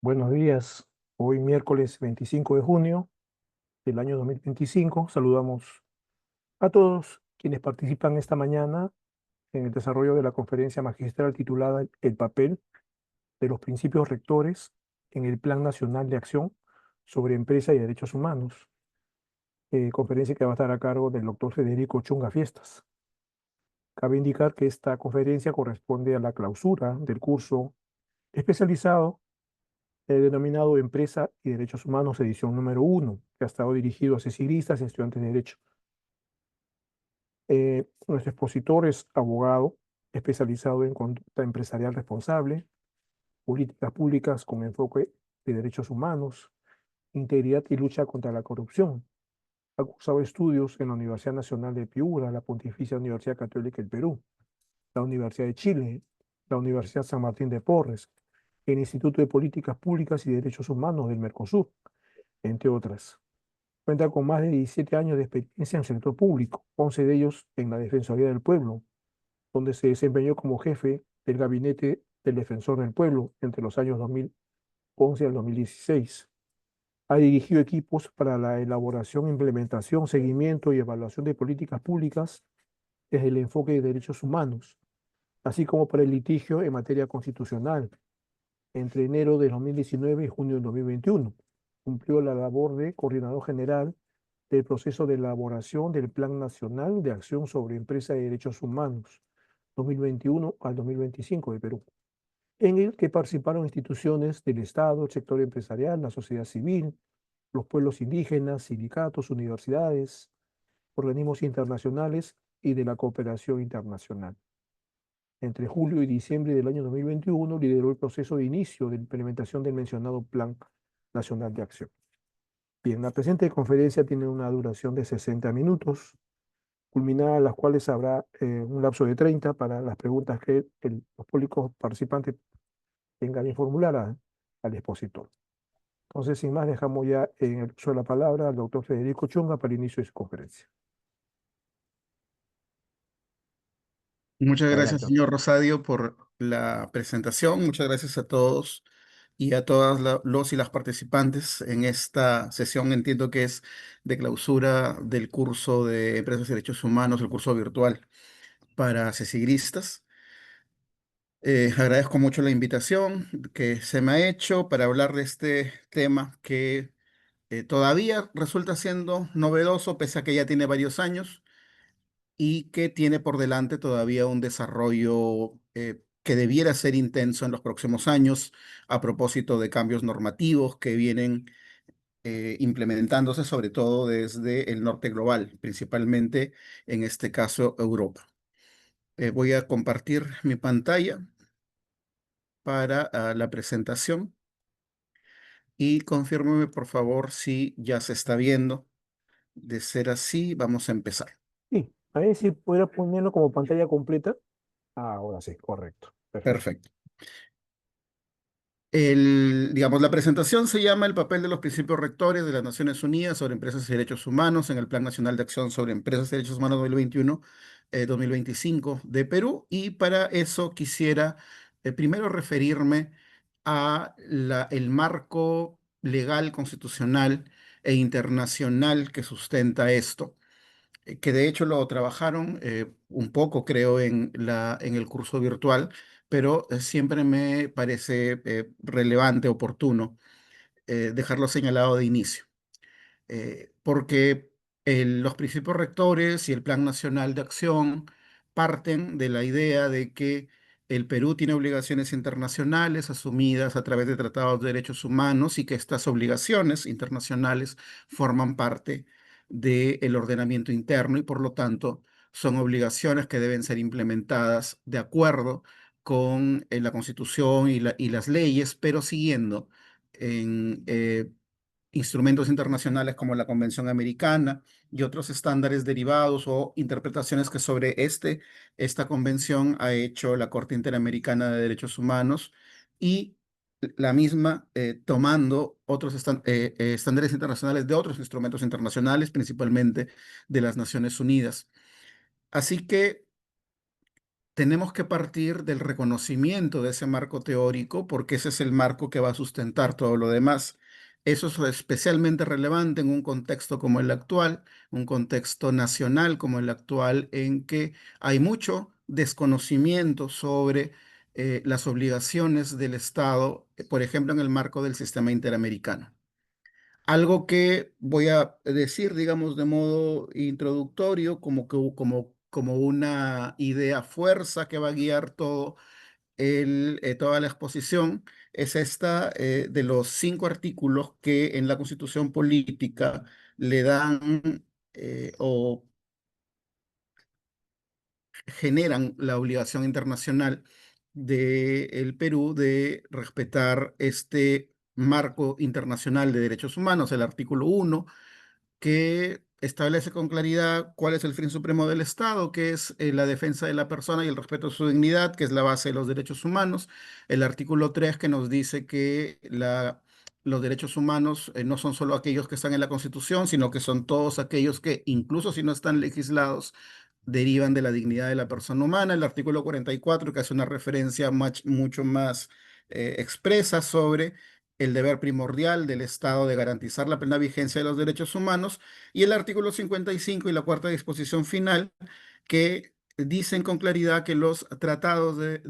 Buenos días. Hoy miércoles 25 de junio del año 2025. Saludamos a todos quienes participan esta mañana en el desarrollo de la conferencia magistral titulada El papel de los principios rectores en el Plan Nacional de Acción sobre Empresa y Derechos Humanos. Conferencia que va a estar a cargo del doctor Federico Chunga Fiestas. Cabe indicar que esta conferencia corresponde a la clausura del curso especializado denominado Empresa y Derechos Humanos, edición número 1, que ha estado dirigido a cecilistas y estudiantes de Derecho. Nuestro expositor es abogado especializado en conducta empresarial responsable, políticas públicas con enfoque de derechos humanos, integridad y lucha contra la corrupción. Ha cursado estudios en la Universidad Nacional de Piura, la Pontificia Universidad Católica del Perú, la Universidad de Chile, la Universidad San Martín de Porres, el Instituto de Políticas Públicas y Derechos Humanos del Mercosur, entre otras. Cuenta con más de 17 años de experiencia en el sector público, 11 de ellos en la Defensoría del Pueblo, donde se desempeñó como jefe del Gabinete del Defensor del Pueblo entre los años 2011 al 2016. Ha dirigido equipos para la elaboración, implementación, seguimiento y evaluación de políticas públicas desde el enfoque de derechos humanos, así como para el litigio en materia constitucional entre enero de 2019 y junio de 2021. Cumplió la labor de coordinador general del proceso de elaboración del Plan Nacional de Acción sobre Empresa y Derechos Humanos 2021 al 2025 de Perú, en el que participaron instituciones del Estado, el sector empresarial, la sociedad civil, los pueblos indígenas, sindicatos, universidades, organismos internacionales y de la cooperación internacional. Entre julio y diciembre del año 2021 lideró el proceso de inicio de implementación del mencionado Plan Nacional de Acción. Bien, la presente conferencia tiene una duración de 60 minutos, culminada las cuales habrá un lapso de 30 para las preguntas que los públicos participantes tengan que formular al expositor. Entonces, sin más, dejamos ya en el uso de la palabra al doctor Federico Chunga para el inicio de su conferencia. Muchas gracias, Adelante, doctor. señor Rosadio, por la presentación. Muchas gracias a todos y a todas los y las participantes en esta sesión. Entiendo que es de clausura del curso de Empresas y Derechos Humanos, el curso virtual para cesigristas. Agradezco mucho la invitación que se me ha hecho para hablar de este tema que todavía resulta siendo novedoso, pese a que ya tiene varios años y que tiene por delante todavía un desarrollo que debiera ser intenso en los próximos años a propósito de cambios normativos que vienen implementándose sobre todo desde el norte global, principalmente en este caso Europa. Voy a compartir mi pantalla para la presentación y confírmeme por favor si ya se está viendo. De ser así, vamos a empezar. Sí, a ver si pudiera ponerlo como pantalla completa. Ah, ahora sí, correcto. Perfecto. Perfecto. Digamos, la presentación se llama El papel de los principios rectores de las Naciones Unidas sobre empresas y derechos humanos en el Plan Nacional de Acción sobre Empresas y Derechos Humanos 2021-2025 de Perú. Y para eso quisiera primero referirme a el marco legal, constitucional e internacional que sustenta esto, que de hecho lo trabajaron un poco, creo, en el curso virtual, pero siempre me parece relevante, oportuno, dejarlo señalado de inicio, porque los principios rectores y el Plan Nacional de Acción parten de la idea de que el Perú tiene obligaciones internacionales asumidas a través de tratados de derechos humanos y que estas obligaciones internacionales forman parte del ordenamiento interno y por lo tanto son obligaciones que deben ser implementadas de acuerdo con la Constitución y las leyes, pero siguiendo en instrumentos internacionales como la Convención Americana y otros estándares derivados o interpretaciones que sobre esta convención ha hecho la Corte Interamericana de Derechos Humanos y la misma tomando otros estándares internacionales de otros instrumentos internacionales, principalmente de las Naciones Unidas. Así que tenemos que partir del reconocimiento de ese marco teórico, porque ese es el marco que va a sustentar todo lo demás. Eso es especialmente relevante en un contexto como el actual, un contexto nacional como el actual, en que hay mucho desconocimiento sobre las obligaciones del Estado, por ejemplo, en el marco del sistema interamericano. Algo que voy a decir, digamos, de modo introductorio, como una idea fuerza que va a guiar toda la exposición, es esta de los 5 artículos que en la Constitución Política le dan o generan la obligación internacional del Perú de respetar este marco internacional de derechos humanos, el artículo 1 que establece con claridad cuál es el fin supremo del Estado, que es la defensa de la persona y el respeto a su dignidad, que es la base de los derechos humanos. El artículo 3 que nos dice que los derechos humanos no son solo aquellos que están en la Constitución, sino que son todos aquellos que, incluso si no están legislados, derivan de la dignidad de la persona humana. El artículo 44 que hace una referencia mucho más expresa sobre el deber primordial del Estado de garantizar la plena vigencia de los derechos humanos, y el artículo 55 y la cuarta disposición final, que dicen con claridad que los tratados de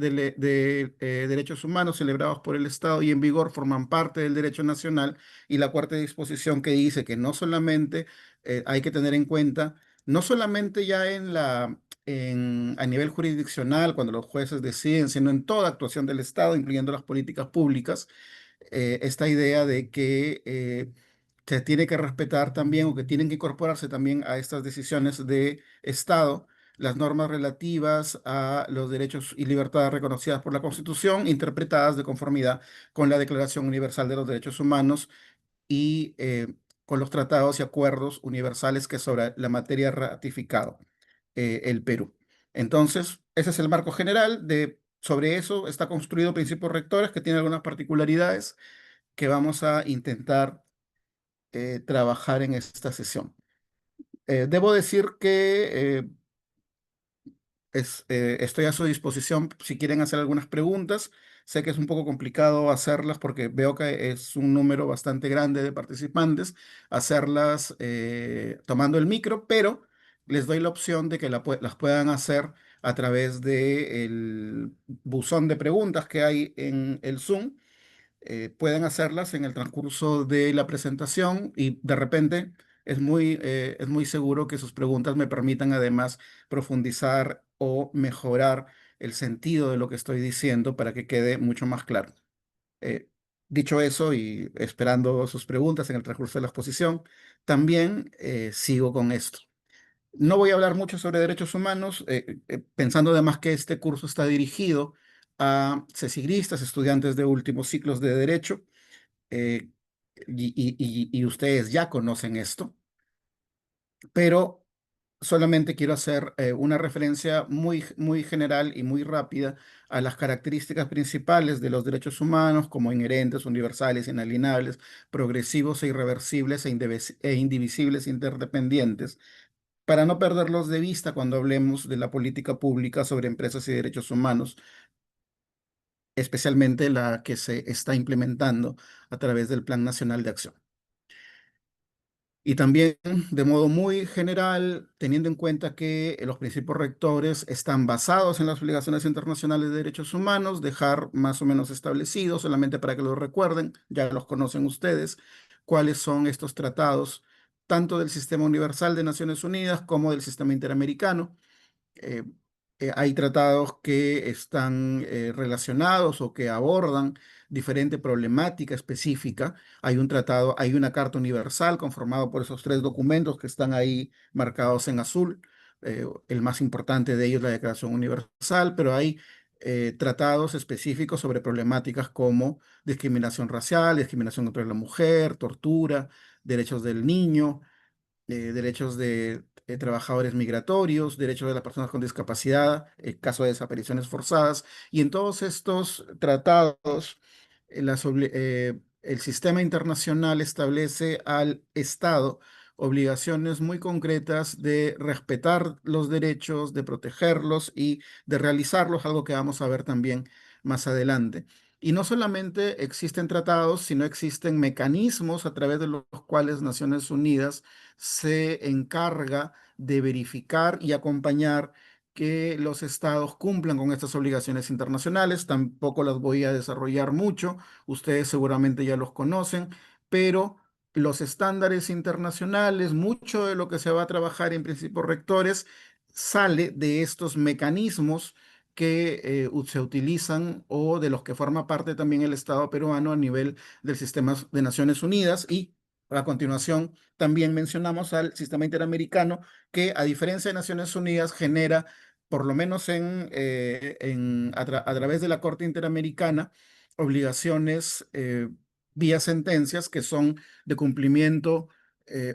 derechos humanos celebrados por el Estado y en vigor forman parte del derecho nacional, y la cuarta disposición que dice que no solamente hay que tener en cuenta, no solamente ya a nivel jurisdiccional, cuando los jueces deciden, sino en toda actuación del Estado, incluyendo las políticas públicas, esta idea de que se tiene que respetar también o que tienen que incorporarse también a estas decisiones de Estado las normas relativas a los derechos y libertades reconocidas por la Constitución, interpretadas de conformidad con la Declaración Universal de los Derechos Humanos y con los tratados y acuerdos universales que sobre la materia ha ratificado el Perú. Entonces, ese es el marco general. Sobre eso está construido principios rectores que tienen algunas particularidades que vamos a intentar trabajar en esta sesión. Debo decir que estoy a su disposición si quieren hacer algunas preguntas. Sé que es un poco complicado hacerlas porque veo que es un número bastante grande de participantes, hacerlas tomando el micro, pero les doy la opción de que las puedan hacer a través del buzón de preguntas que hay en el Zoom. Pueden hacerlas en el transcurso de la presentación y de repente es muy seguro que sus preguntas me permitan además profundizar o mejorar el sentido de lo que estoy diciendo para que quede mucho más claro. Eh, Dicho eso y esperando sus preguntas en el transcurso de la exposición, también sigo con esto. No voy a hablar mucho sobre derechos humanos, pensando además que este curso está dirigido a cesigristas, estudiantes de últimos ciclos de derecho, eh, y ustedes ya conocen esto, pero solamente quiero hacer una referencia muy general y muy rápida a las características principales de los derechos humanos como inherentes, universales, inalienables, progresivos e irreversibles e indivisibles, interdependientes, para no perderlos de vista cuando hablemos de la política pública sobre empresas y derechos humanos, especialmente la que se está implementando a través del Plan Nacional de Acción. Y también, de modo muy general, teniendo en cuenta que los principios rectores están basados en las obligaciones internacionales de derechos humanos, dejar más o menos establecido, solamente para que lo recuerden, ya los conocen ustedes, cuáles son estos tratados, tanto del Sistema Universal de Naciones Unidas como del Sistema Interamericano. eh, Hay tratados que están relacionados o que abordan diferente problemática específica. Hay un tratado, hay una Carta Universal conformado por esos 3 documentos que están ahí marcados en azul. El más importante de ellos es la Declaración Universal, pero hay tratados específicos sobre problemáticas como discriminación racial, discriminación contra la mujer, tortura, derechos del niño, derechos de trabajadores migratorios, derechos de las personas con discapacidad, el caso de desapariciones forzadas. Y en todos estos tratados, el sistema internacional establece al Estado obligaciones muy concretas de respetar los derechos, de protegerlos y de realizarlos, algo que vamos a ver también más adelante. Y no solamente existen tratados, sino existen mecanismos a través de los cuales Naciones Unidas se encarga de verificar y acompañar que los estados cumplan con estas obligaciones internacionales. Tampoco las voy a desarrollar mucho, ustedes seguramente ya los conocen, pero los estándares internacionales, mucho de lo que se va a trabajar en principios rectores sale de estos mecanismos que se utilizan o de los que forma parte también el Estado peruano a nivel del sistema de Naciones Unidas. Y a continuación también mencionamos al sistema interamericano que, a diferencia de Naciones Unidas, genera, por lo menos a través de la Corte Interamericana, obligaciones vía sentencias que son de cumplimiento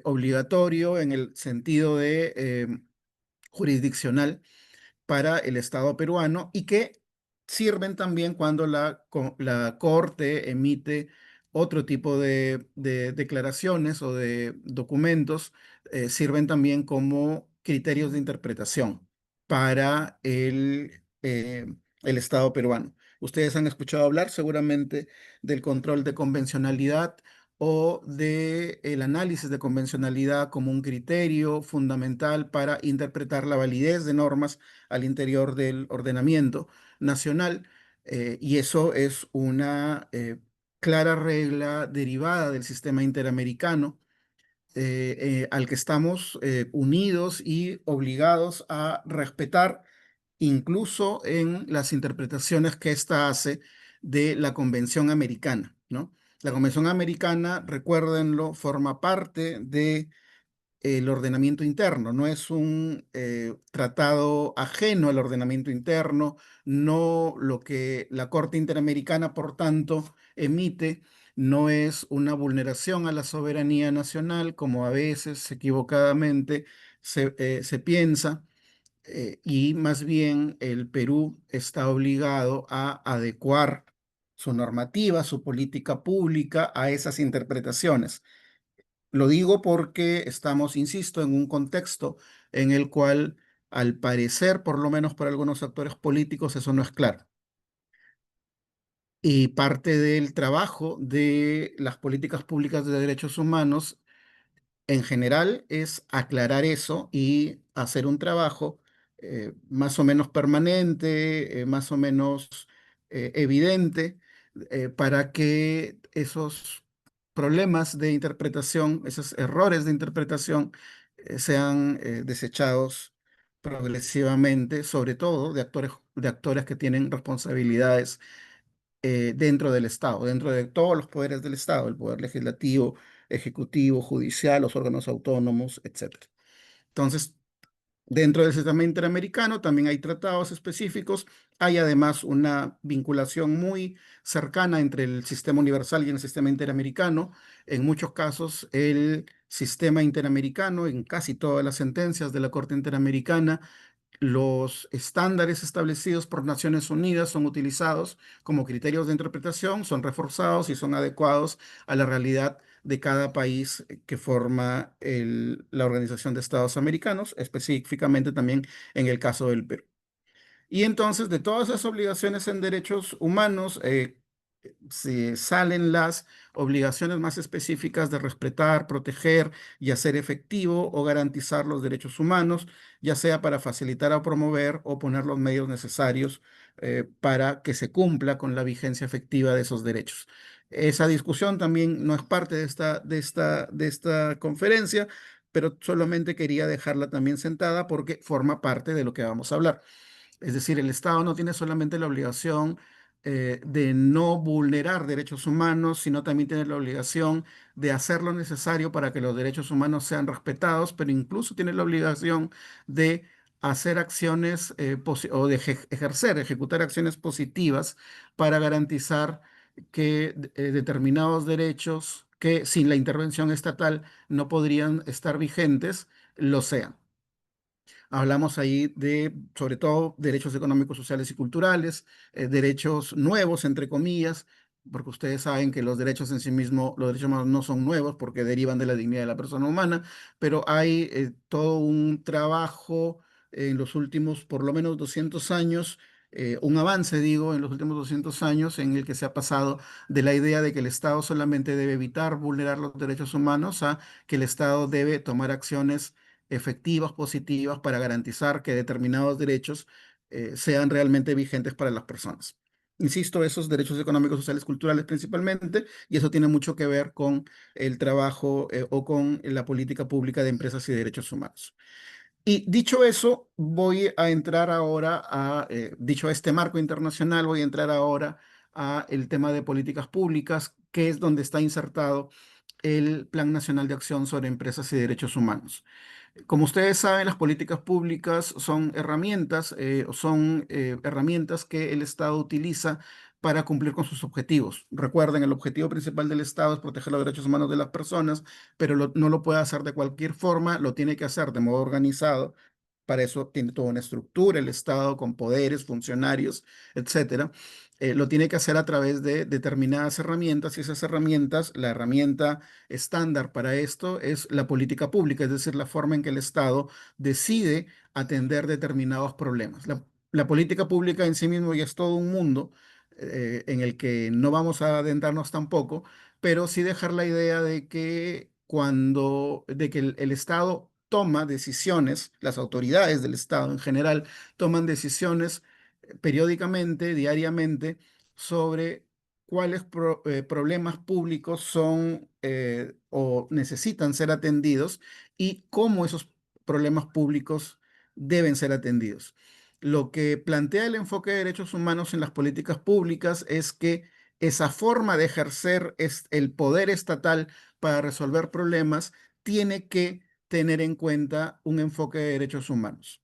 obligatorio en el sentido de jurisdiccional para el Estado peruano y que sirven también cuando la Corte emite otro tipo de declaraciones o de documentos, sirven también como criterios de interpretación para el Estado peruano. Ustedes han escuchado hablar seguramente del control de convencionalidad o del análisis de convencionalidad como un criterio fundamental para interpretar la validez de normas al interior del ordenamiento nacional. Y eso es una clara regla derivada del sistema interamericano, al que estamos unidos y obligados a respetar, incluso en las interpretaciones que ésta hace de la Convención Americana, ¿no? La Convención Americana, recuérdenlo, forma parte de el ordenamiento interno, no es un tratado ajeno al ordenamiento interno, no lo que la Corte Interamericana, por tanto, emite, no es una vulneración a la soberanía nacional, como a veces equivocadamente se piensa, y más bien el Perú está obligado a adecuar su normativa, su política pública a esas interpretaciones. Lo digo porque estamos, insisto, en un contexto en el cual, al parecer, por lo menos para algunos actores políticos, eso no es claro. Y parte del trabajo de las políticas públicas de derechos humanos en general es aclarar eso y hacer un trabajo más o menos permanente, más o menos evidente, para que esos problemas de interpretación, esos errores de interpretación, sean desechados progresivamente, sobre todo de actores que tienen responsabilidades dentro del Estado, dentro de todos los poderes del Estado, el poder legislativo, ejecutivo, judicial, los órganos autónomos, etcétera. Entonces, dentro del sistema interamericano también hay tratados específicos. Hay además una vinculación muy cercana entre el sistema universal y el sistema interamericano. En muchos casos, el sistema interamericano, en casi todas las sentencias de la Corte Interamericana, los estándares establecidos por Naciones Unidas son utilizados como criterios de interpretación, son reforzados y son adecuados a la realidad de cada país que forma la Organización de Estados Americanos, específicamente también en el caso del Perú. Y entonces, de todas esas obligaciones en derechos humanos, se salen las obligaciones más específicas de respetar, proteger y hacer efectivo o garantizar los derechos humanos, ya sea para facilitar o promover o poner los medios necesarios para que se cumpla con la vigencia efectiva de esos derechos. Esa discusión también no es parte de esta conferencia, pero solamente quería dejarla también sentada porque forma parte de lo que vamos a hablar. Es decir, el Estado no tiene solamente la obligación de no vulnerar derechos humanos, sino también tiene la obligación de hacer lo necesario para que los derechos humanos sean respetados, pero incluso tiene la obligación de hacer acciones o de ejecutar acciones positivas para garantizar que determinados derechos que sin la intervención estatal no podrían estar vigentes, lo sean. Hablamos ahí de, sobre todo, derechos económicos, sociales y culturales, derechos nuevos, entre comillas, porque ustedes saben que los derechos en sí mismos, los derechos humanos no son nuevos porque derivan de la dignidad de la persona humana, pero hay todo un trabajo en los últimos por lo menos 200 años, un avance, digo, en los últimos 200 años en el que se ha pasado de la idea de que el Estado solamente debe evitar vulnerar los derechos humanos a que el Estado debe tomar acciones efectivas, positivas, para garantizar que determinados derechos sean realmente vigentes para las personas. Insisto, esos derechos económicos, sociales, culturales principalmente, y eso tiene mucho que ver con el trabajo o con la política pública de empresas y derechos humanos. Y dicho eso, voy a entrar ahora dicho este marco internacional, voy a entrar ahora a el tema de políticas públicas, que es donde está insertado el Plan Nacional de Acción sobre Empresas y Derechos Humanos. Como ustedes saben, las políticas públicas son herramientas que el Estado utiliza para cumplir con sus objetivos. Recuerden, el objetivo principal del Estado es proteger los derechos humanos de las personas, pero no lo puede hacer de cualquier forma, lo tiene que hacer de modo organizado. Para eso tiene toda una estructura, el Estado con poderes, funcionarios, etcétera. Lo tiene que hacer a través de determinadas herramientas, y esas herramientas, la herramienta estándar para esto es la política pública, es decir, la forma en que el Estado decide atender determinados problemas. La política pública en sí mismo ya es todo un mundo en el que no vamos a adentrarnos tampoco, pero sí dejar la idea de que de que el Estado toma decisiones, las autoridades del Estado en general toman decisiones periódicamente, diariamente, sobre cuáles problemas públicos son o necesitan ser atendidos y cómo esos problemas públicos deben ser atendidos. Lo que plantea el enfoque de derechos humanos en las políticas públicas es que esa forma de ejercer el poder estatal para resolver problemas tiene que tener en cuenta un enfoque de derechos humanos.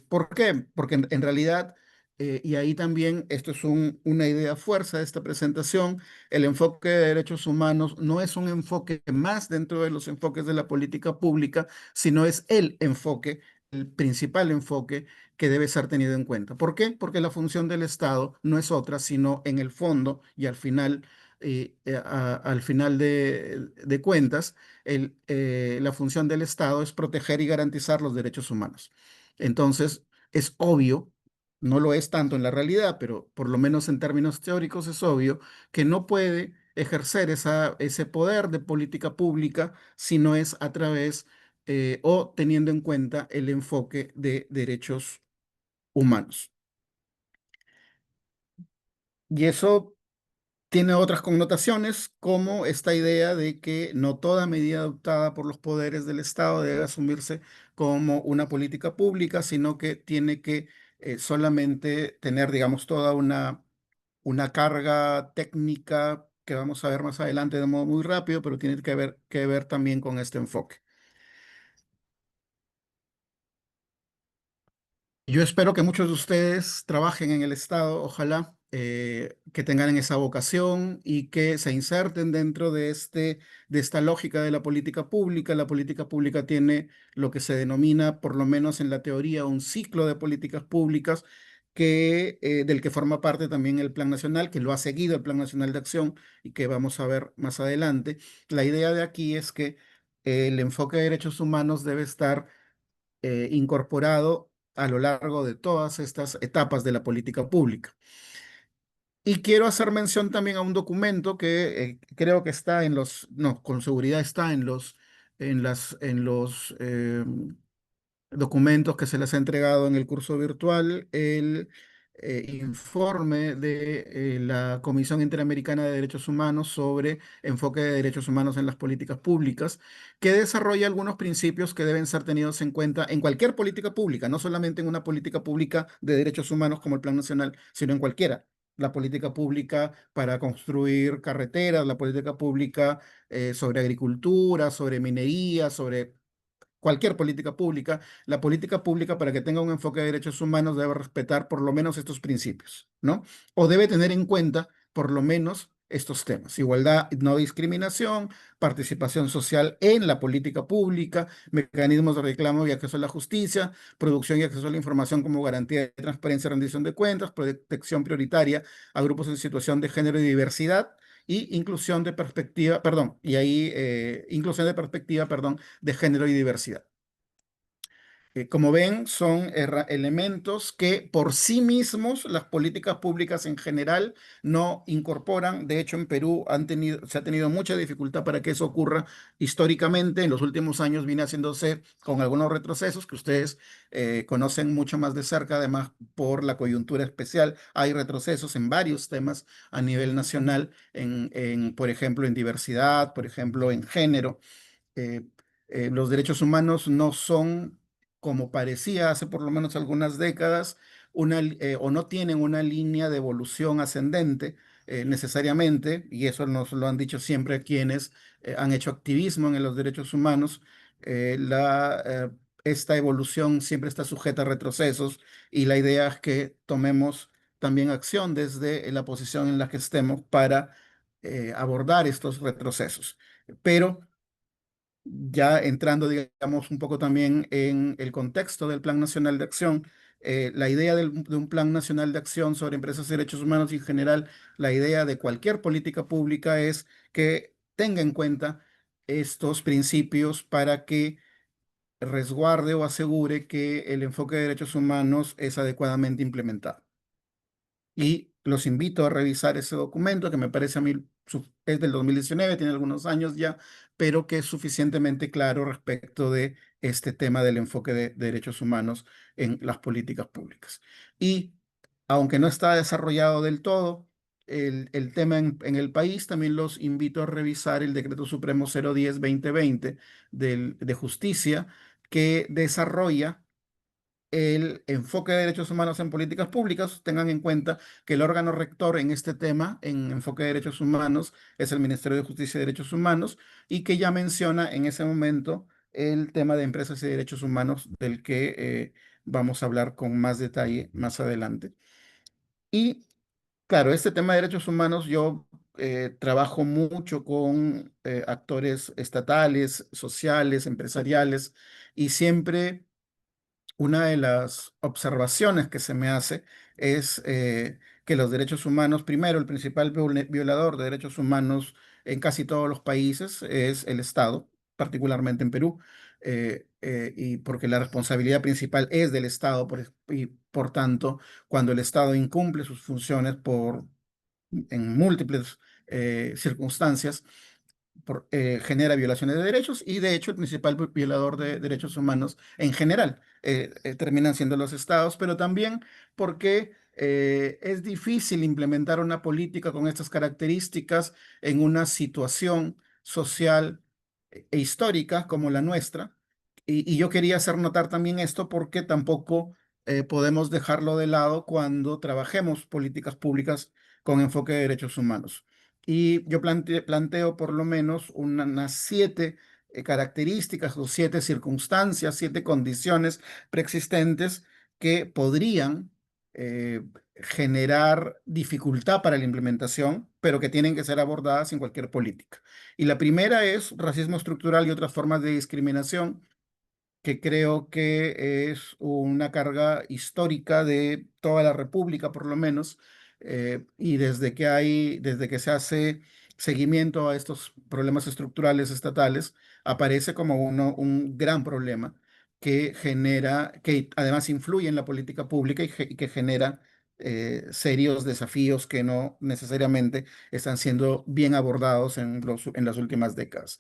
¿Por qué? Porque en realidad, y ahí también esto es una idea fuerza de esta presentación, el enfoque de derechos humanos no es un enfoque más dentro de los enfoques de la política pública, sino es el enfoque, el principal enfoque que debe ser tenido en cuenta. ¿Por qué? Porque la función del Estado no es otra, sino en el fondo y al final de cuentas, la función del Estado es proteger y garantizar los derechos humanos. Entonces, es obvio, no lo es tanto en la realidad, pero por lo menos en términos teóricos es obvio que no puede ejercer ese poder de política pública si no es a través o teniendo en cuenta el enfoque de derechos humanos. Y eso tiene otras connotaciones, como esta idea de que no toda medida adoptada por los poderes del Estado debe asumirse como una política pública, sino que tiene que solamente tener, digamos, toda una carga técnica que vamos a ver más adelante de modo muy rápido, pero tiene que ver también con este enfoque. Yo espero que muchos de ustedes trabajen en el Estado, ojalá que tengan esa vocación y que se inserten dentro de esta lógica de la política pública. La política pública tiene lo que se denomina, por lo menos en la teoría, un ciclo de políticas públicas del que forma parte también el Plan Nacional, que lo ha seguido el Plan Nacional de Acción y que vamos a ver más adelante. La idea de aquí es que el enfoque de derechos humanos debe estar incorporado a lo largo de todas estas etapas de la política pública. Y quiero hacer mención también a un documento que creo que está no, con seguridad está en los documentos que se les ha entregado en el curso virtual, el informe de la Comisión Interamericana de Derechos Humanos sobre enfoque de derechos humanos en las políticas públicas, que desarrolla algunos principios que deben ser tenidos en cuenta en cualquier política pública, no solamente en una política pública de derechos humanos como el Plan Nacional, sino en cualquiera. La política pública para construir carreteras, la política pública sobre agricultura, sobre minería, sobre cualquier política pública, la política pública para que tenga un enfoque de derechos humanos debe respetar por lo menos estos principios, ¿no? O debe tener en cuenta por lo menos estos temas: igualdad, no discriminación, participación social en la política pública, mecanismos de reclamo y acceso a la justicia, producción y acceso a la información como garantía de transparencia y rendición de cuentas, protección prioritaria a grupos en situación de género y diversidad, y inclusión de perspectiva, perdón, y ahí inclusión de perspectiva, perdón, de género y diversidad. Como ven, son elementos que por sí mismos las políticas públicas en general no incorporan. De hecho, en Perú se ha tenido mucha dificultad para que eso ocurra históricamente. En los últimos años viene haciéndose con algunos retrocesos que ustedes conocen mucho más de cerca, además por la coyuntura especial. Hay retrocesos en varios temas a nivel nacional, por ejemplo, en diversidad, por ejemplo, en género. eh, los derechos humanos no son, como parecía hace por lo menos algunas décadas, o no tienen una línea de evolución ascendente necesariamente, y eso nos lo han dicho siempre quienes han hecho activismo en los derechos humanos. Esta evolución siempre está sujeta a retrocesos, y la idea es que tomemos también acción desde la posición en la que estemos para abordar estos retrocesos. Pero ya entrando, digamos, un poco también en el contexto del Plan Nacional de Acción, la idea de un Plan Nacional de Acción sobre empresas y derechos humanos y en general la idea de cualquier política pública es que tenga en cuenta estos principios para que resguarde o asegure que el enfoque de derechos humanos es adecuadamente implementado. Y los invito a revisar ese documento que me parece a mí es del 2019, tiene algunos años ya, pero que es suficientemente claro respecto de este tema del enfoque de derechos humanos en las políticas públicas. Y aunque no está desarrollado del todo el tema en el país, también los invito a revisar el Decreto Supremo 010-2020 de Justicia, que desarrolla el enfoque de derechos humanos en políticas públicas. Tengan en cuenta que el órgano rector en este tema, en enfoque de derechos humanos, es el Ministerio de Justicia y Derechos Humanos, y que ya menciona en ese momento el tema de empresas y derechos humanos, del que vamos a hablar con más detalle más adelante. Y claro, este tema de derechos humanos, yo trabajo mucho con actores estatales, sociales, empresariales, y siempre una de las observaciones que se me hace es que los derechos humanos, primero, el principal violador de derechos humanos en casi todos los países es el Estado, particularmente en Perú, y porque la responsabilidad principal es del Estado, y por tanto, cuando el Estado incumple sus funciones en múltiples circunstancias, genera violaciones de derechos, y de hecho el principal violador de derechos humanos en general terminan siendo los estados, pero también porque es difícil implementar una política con estas características en una situación social e histórica como la nuestra. Y yo quería hacer notar también esto porque tampoco podemos dejarlo de lado cuando trabajemos políticas públicas con enfoque de derechos humanos. Y yo planteo por lo menos unas 7 características o 7 circunstancias, 7 condiciones preexistentes que podrían eh, generar dificultad para la implementación, pero que tienen que ser abordadas en cualquier política. Y la primera es racismo estructural y otras formas de discriminación, que creo que es una carga histórica de toda la República, por lo menos, y desde que se hace seguimiento a estos problemas estructurales estatales, aparece como un gran problema que genera, que además influye en la política pública, y que genera serios desafíos que no necesariamente están siendo bien abordados en las últimas décadas.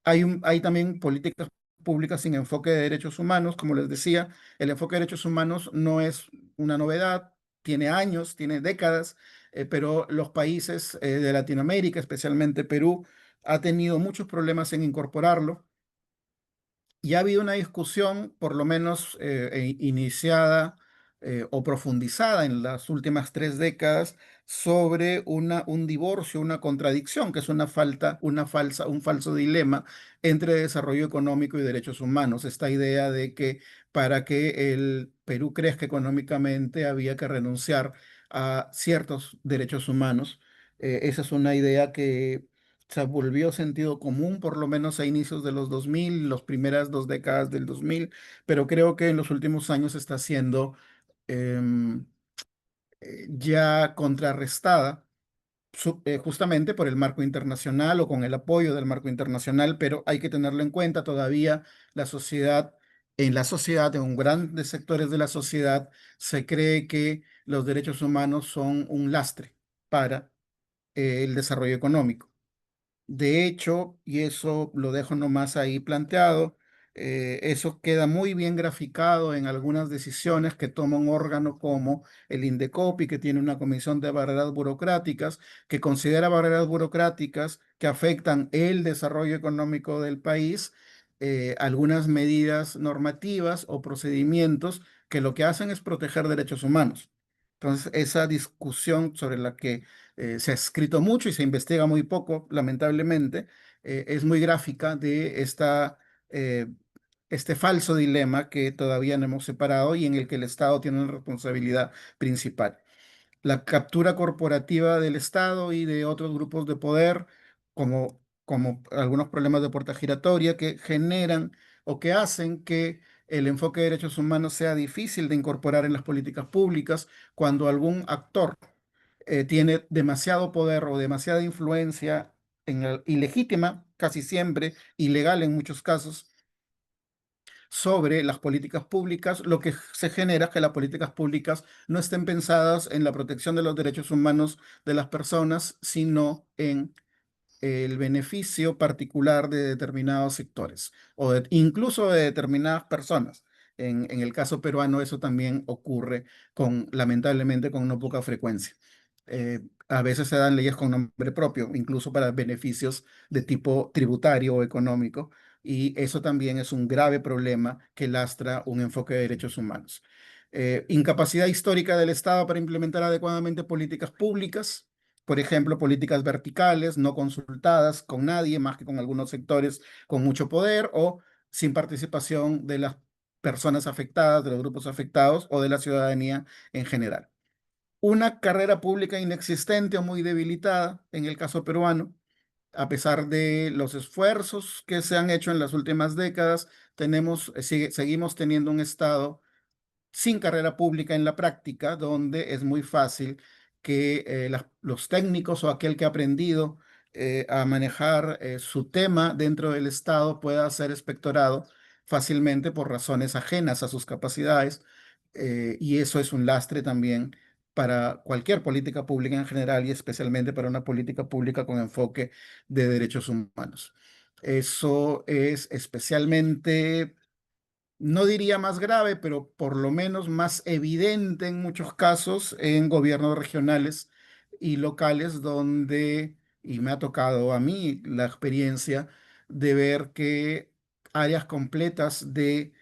Hay también políticas públicas sin enfoque de derechos humanos. Como les decía, el enfoque de derechos humanos no es una novedad, tiene años, tiene décadas, pero los países de Latinoamérica, especialmente Perú, ha tenido muchos problemas en incorporarlo. Y ha habido una discusión, por lo menos iniciada o profundizada en las últimas 3 décadas, sobre un divorcio, una contradicción, que es un falso dilema entre desarrollo económico y derechos humanos. Esta idea de que para que el Perú crezca económicamente había que renunciar a ciertos derechos humanos. Esa es una idea que se volvió sentido común, por lo menos a inicios de los 2000, las primeras 2 décadas del 2000, pero creo que en los últimos años está siendo em, ya contrarrestada justamente por el marco internacional o con el apoyo del marco internacional, pero hay que tenerlo en cuenta todavía la sociedad, la sociedad, en grandes sectores de la sociedad, se cree que los derechos humanos son un lastre para el desarrollo económico. De hecho, y eso lo dejo nomás ahí planteado, eso queda muy bien graficado en algunas decisiones que toma un órgano como el INDECOPI, que tiene una comisión de barreras burocráticas, que considera barreras burocráticas que afectan el desarrollo económico del país, algunas medidas normativas o procedimientos que lo que hacen es proteger derechos humanos. Entonces, esa discusión sobre la que se ha escrito mucho y se investiga muy poco, lamentablemente, es muy gráfica de eh, este falso dilema que todavía no hemos separado y en el que el Estado tiene una responsabilidad principal. La captura corporativa del Estado y de otros grupos de poder, como algunos problemas de puerta giratoria que generan o que hacen que el enfoque de derechos humanos sea difícil de incorporar en las políticas públicas cuando algún actor tiene demasiado poder o demasiada influencia ilegítima, casi siempre, ilegal en muchos casos, sobre las políticas públicas, lo que se genera es que las políticas públicas no estén pensadas en la protección de los derechos humanos de las personas, sino en el beneficio particular de determinados sectores o incluso de determinadas personas. En el caso peruano eso también ocurre lamentablemente con no poca frecuencia. A veces se dan leyes con nombre propio, incluso para beneficios de tipo tributario o económico, y eso también es un grave problema que lastra un enfoque de derechos humanos. Incapacidad histórica del Estado para implementar adecuadamente políticas públicas, por ejemplo, políticas verticales, no consultadas con nadie más que con algunos sectores con mucho poder o sin participación de las personas afectadas, de los grupos afectados o de la ciudadanía en general. Una carrera pública inexistente o muy debilitada, en el caso peruano, a pesar de los esfuerzos que se han hecho en las últimas décadas, seguimos teniendo un Estado sin carrera pública en la práctica, donde es muy fácil que los técnicos o aquel que ha aprendido a manejar su tema dentro del Estado pueda ser expectorado fácilmente por razones ajenas a sus capacidades, y eso es un lastre también para cualquier política pública en general y especialmente para una política pública con enfoque de derechos humanos. Eso es especialmente, no diría más grave, pero por lo menos más evidente en muchos casos en gobiernos regionales y locales donde, y me ha tocado a mí la experiencia de ver que áreas completas de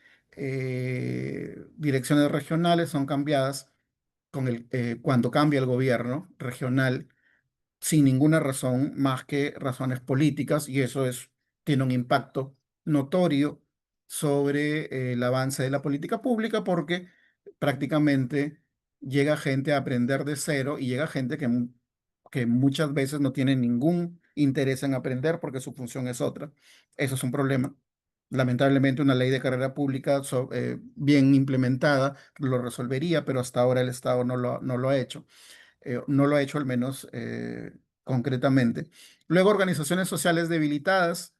direcciones regionales son cambiadas cuando cambia el gobierno regional sin ninguna razón más que razones políticas y tiene un impacto notorio sobre el avance de la política pública porque prácticamente llega gente a aprender de cero y llega gente que muchas veces no tiene ningún interés en aprender porque su función es otra. Eso es un problema. Lamentablemente una ley de carrera pública bien implementada lo resolvería, pero hasta ahora el Estado no lo ha hecho, no lo ha hecho al menos concretamente. Luego, organizaciones sociales debilitadas,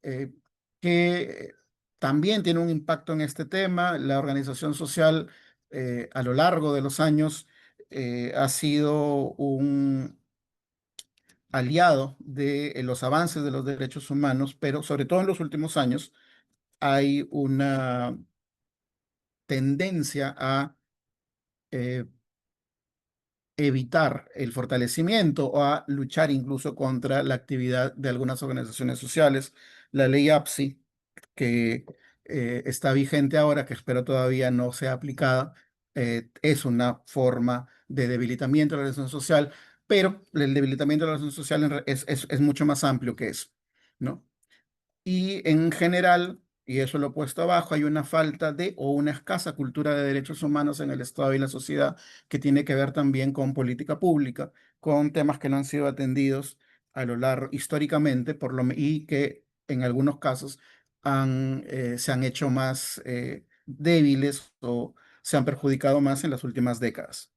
eh, que también tiene un impacto en este tema. La organización social a lo largo de los años ha sido un aliado de los avances de los derechos humanos, pero sobre todo en los últimos años hay una tendencia a eh, evitar el fortalecimiento o a luchar incluso contra la actividad de algunas organizaciones sociales. La ley APSI, que está vigente ahora, que espero todavía no sea aplicada, es una forma de debilitamiento de la relación social, pero el debilitamiento de la relación social es mucho más amplio que eso, ¿no? Y en general y eso lo he puesto abajo, hay una falta de o una escasa cultura de derechos humanos en el Estado y la sociedad que tiene que ver también con política pública, con temas que no han sido atendidos a lo largo históricamente y que en algunos casos se han hecho más débiles o se han perjudicado más en las últimas décadas.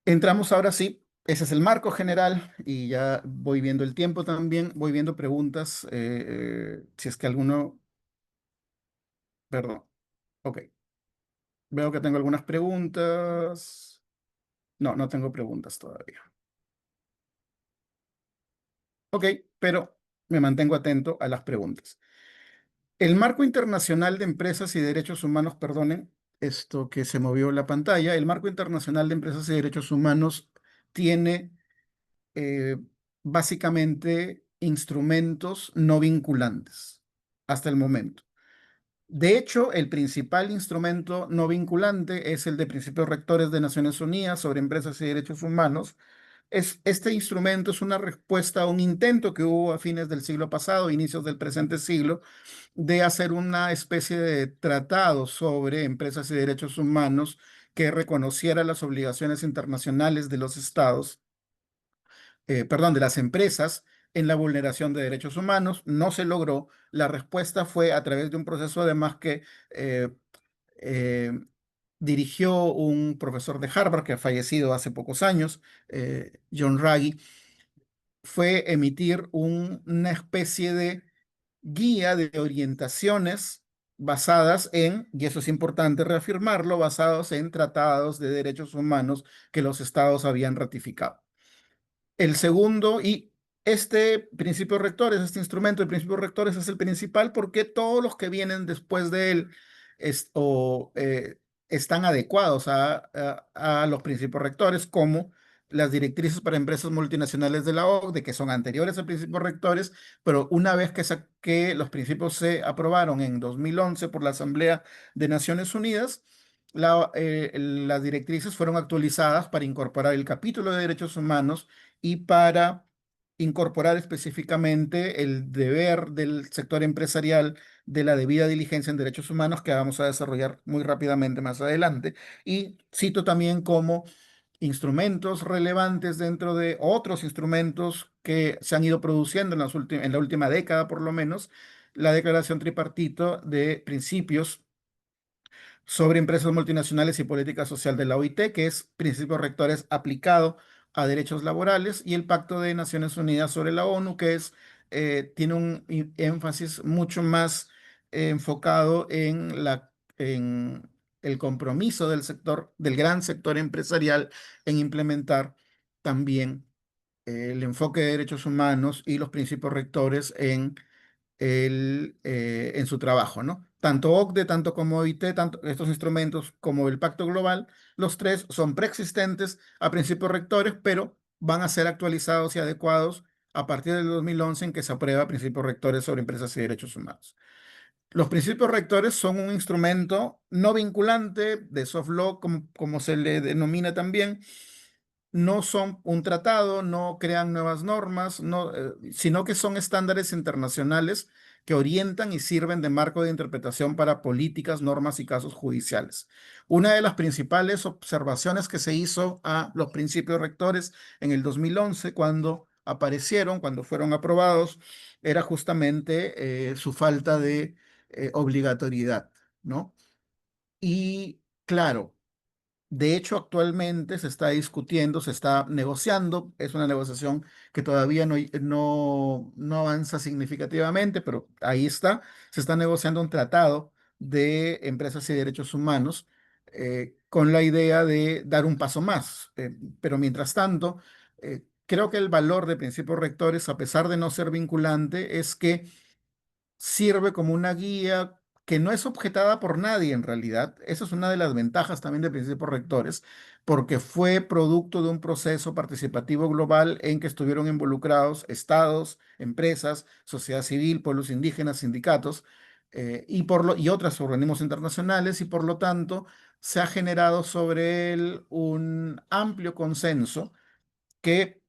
Entramos ahora sí, ese es el marco general y ya voy viendo el tiempo también, voy viendo preguntas, si es que alguno, perdón, ok, veo que tengo algunas preguntas. No, no tengo preguntas todavía. Ok, pero me mantengo atento a las preguntas. El marco internacional de empresas y derechos humanos, perdonen, esto que se movió la pantalla, el marco internacional de empresas y derechos humanos tiene eh, básicamente instrumentos no vinculantes hasta el momento. De hecho, el principal instrumento no vinculante es el de Principios Rectores de Naciones Unidas sobre Empresas y Derechos Humanos. Este instrumento es una respuesta a un intento que hubo a fines del siglo pasado, inicios del presente siglo, de hacer una especie de tratado sobre empresas y derechos humanos que reconociera las obligaciones internacionales de los estados, perdón, de las empresas en la vulneración de derechos humanos. No se logró. La respuesta fue a través de un proceso además que eh, eh, dirigió un profesor de Harvard que ha fallecido hace pocos años, John Ruggie, fue emitir una especie de guía de orientaciones basadas en, y eso es importante reafirmarlo, basados en tratados de derechos humanos que los estados habían ratificado. El segundo, y este principio rector, es este instrumento de principios rectores, es el principal porque todos los que vienen después de él están adecuados a los principios rectores, como las directrices para empresas multinacionales de la OCDE, que son anteriores a principios rectores, pero una vez que los principios se aprobaron en 2011 por la Asamblea de Naciones Unidas, las directrices fueron actualizadas para incorporar el capítulo de derechos humanos y para incorporar específicamente el deber del sector empresarial de la debida diligencia en derechos humanos que vamos a desarrollar muy rápidamente más adelante. Y cito también como instrumentos relevantes dentro de otros instrumentos que se han ido produciendo en la última década, por lo menos, la Declaración Tripartito de Principios sobre empresas multinacionales y política social de la OIT, que es principios rectores aplicado a derechos laborales, y el Pacto de Naciones Unidas sobre la ONU, que tiene un énfasis mucho más enfocado en el compromiso del sector, del gran sector empresarial en implementar también el enfoque de derechos humanos y los principios rectores en su trabajo, ¿no? Tanto OCDE, tanto como OIT, tanto estos instrumentos como el Pacto Global, los tres son preexistentes a principios rectores, pero van a ser actualizados y adecuados a partir del 2011 en que se aprueba principios rectores sobre empresas y derechos humanos. Los principios rectores son un instrumento no vinculante de soft law, como se le denomina también. No son un tratado, no crean nuevas normas, sino que son estándares internacionales que orientan y sirven de marco de interpretación para políticas, normas y casos judiciales. Una de las principales observaciones que se hizo a los principios rectores en el 2011, cuando aparecieron, cuando fueron aprobados, era justamente su falta de obligatoriedad, ¿no? Y claro, de hecho, actualmente se está discutiendo, se está negociando, es una negociación que todavía no avanza significativamente, pero ahí está, se está negociando un tratado de empresas y derechos humanos con la idea de dar un paso más. Pero mientras tanto, creo que el valor de principios rectores, a pesar de no ser vinculante, es que sirve como una guía que no es objetada por nadie en realidad. Esa es una de las ventajas también de Principios Rectores, porque fue producto de un proceso participativo global en que estuvieron involucrados estados, empresas, sociedad civil, pueblos indígenas, sindicatos y otros organismos internacionales, y por lo tanto se ha generado sobre él un amplio consenso que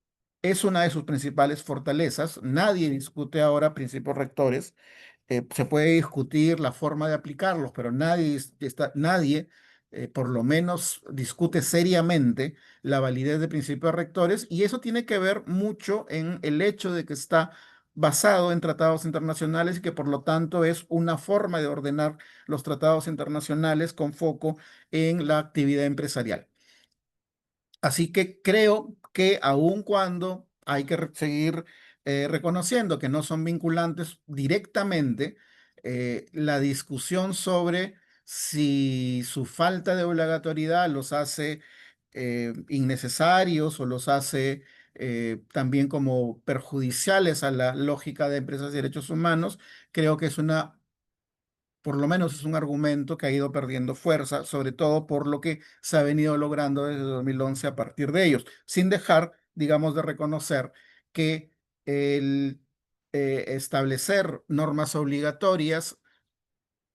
es una de sus principales fortalezas. Nadie discute ahora principios rectores. Se puede discutir la forma de aplicarlos, pero nadie por lo menos discute seriamente la validez de principios rectores, y eso tiene que ver mucho en el hecho de que está basado en tratados internacionales y que por lo tanto es una forma de ordenar los tratados internacionales con foco en la actividad empresarial. Así que creo que aun cuando hay que seguir reconociendo que no son vinculantes directamente, la discusión sobre si su falta de obligatoriedad los hace innecesarios o los hace también como perjudiciales a la lógica de empresas y derechos humanos, creo que es una, por lo menos es un argumento que ha ido perdiendo fuerza, sobre todo por lo que se ha venido logrando desde 2011 a partir de ellos, sin dejar, digamos, de reconocer que el establecer normas obligatorias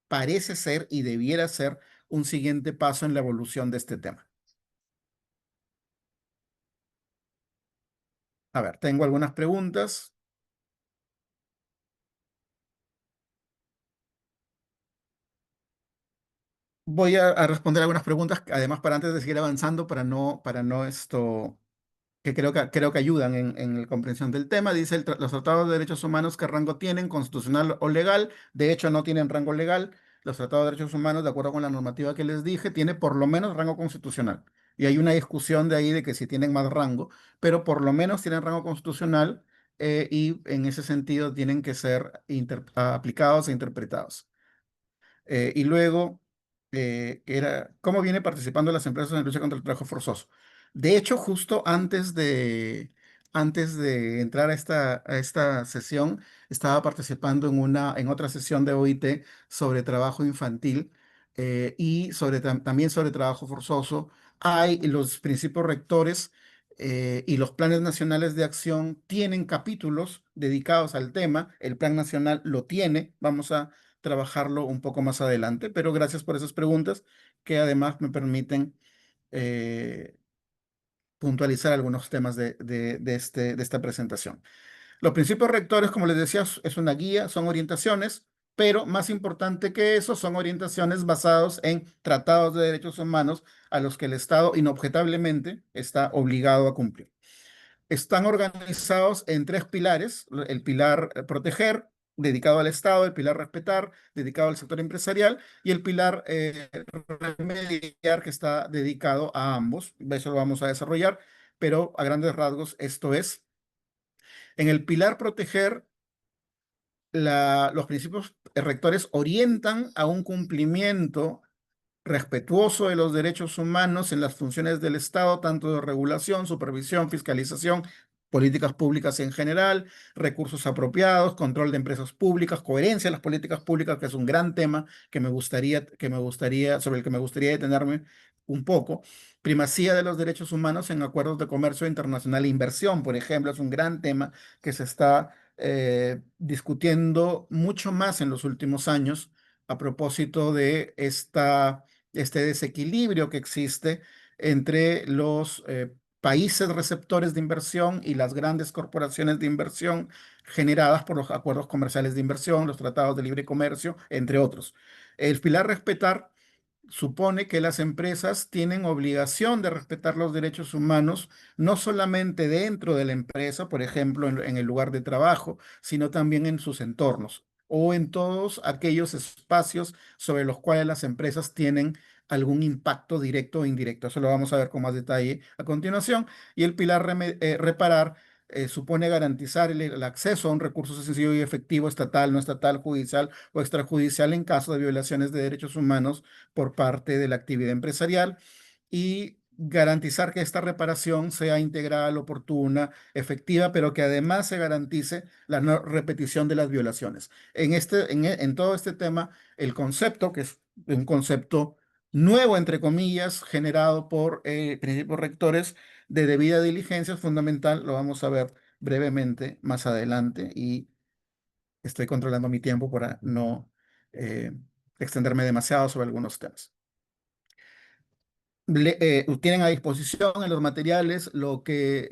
parece ser y debiera ser un siguiente paso en la evolución de este tema. A ver, tengo algunas preguntas. Voy a responder algunas preguntas, además, para antes de seguir avanzando, para no esto que creo que ayudan en la comprensión del tema. Dice, los tratados de derechos humanos, ¿qué rango tienen? ¿Constitucional o legal? De hecho, no tienen rango legal. Los tratados de derechos humanos, de acuerdo con la normativa que les dije, tiene por lo menos rango constitucional. Y hay una discusión de ahí de que si tienen más rango, pero por lo menos tienen rango constitucional, y en ese sentido tienen que ser aplicados e interpretados. Y luego, que era, ¿cómo viene participando las empresas en la lucha contra el trabajo forzoso? De hecho, justo antes de entrar a esta sesión, estaba participando en otra sesión de OIT sobre trabajo infantil, y también sobre trabajo forzoso. Hay los principios rectores y los planes nacionales de acción tienen capítulos dedicados al tema. El plan nacional lo tiene. Vamos a trabajarlo un poco más adelante, pero gracias por esas preguntas que además me permiten eh, puntualizar algunos temas de esta presentación. Los principios rectores, como les decía, es una guía, son orientaciones, pero más importante que eso, son orientaciones basadas en tratados de derechos humanos a los que el Estado inobjetablemente está obligado a cumplir. Están organizados en tres pilares: el pilar proteger, dedicado al Estado; el pilar respetar, dedicado al sector empresarial; y el pilar remediar, que está dedicado a ambos. Eso lo vamos a desarrollar, pero a grandes rasgos esto es. En el pilar proteger, los principios rectores orientan a un cumplimiento respetuoso de los derechos humanos en las funciones del Estado, tanto de regulación, supervisión, fiscalización, políticas públicas en general, recursos apropiados, control de empresas públicas, coherencia de las políticas públicas, que es un gran tema sobre el que me gustaría detenerme un poco. Primacía de los derechos humanos en acuerdos de comercio internacional e inversión, por ejemplo, es un gran tema que se está discutiendo mucho más en los últimos años a propósito de este desequilibrio que existe entre los países receptores de inversión y las grandes corporaciones de inversión generadas por los acuerdos comerciales de inversión, los tratados de libre comercio, entre otros. El pilar respetar supone que las empresas tienen obligación de respetar los derechos humanos, no solamente dentro de la empresa, por ejemplo, en el lugar de trabajo, sino también en sus entornos o en todos aquellos espacios sobre los cuales las empresas tienen algún impacto directo o indirecto. Eso lo vamos a ver con más detalle a continuación. Y el pilar reparar supone garantizar el acceso a un recurso sencillo y efectivo, estatal, no estatal, judicial o extrajudicial, en caso de violaciones de derechos humanos por parte de la actividad empresarial, y garantizar que esta reparación sea integral, oportuna, efectiva, pero que además se garantice la no repetición de las violaciones. En todo este tema, el concepto, que es un concepto nuevo, entre comillas, generado por principios rectores de debida diligencia, es fundamental. Lo vamos a ver brevemente más adelante, y estoy controlando mi tiempo para no eh, extenderme demasiado sobre algunos temas. tienen a disposición en los materiales lo que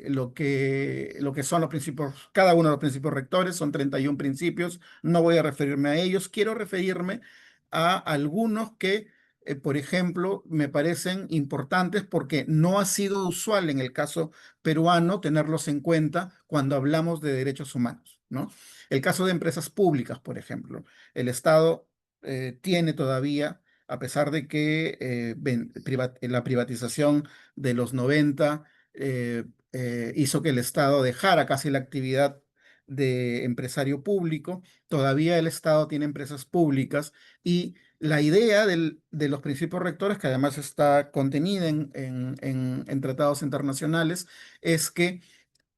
son los principios, cada uno de los principios rectores, son 31 principios, no voy a referirme a ellos, quiero referirme a algunos que, por ejemplo, me parecen importantes porque no ha sido usual en el caso peruano tenerlos en cuenta cuando hablamos de derechos humanos, ¿no? El caso de empresas públicas, por ejemplo, el Estado tiene todavía, a pesar de que la privatización de los 90 hizo que el Estado dejara casi la actividad de empresario público, todavía el Estado tiene empresas públicas y la idea de los principios rectores, que además está contenida en tratados internacionales, es que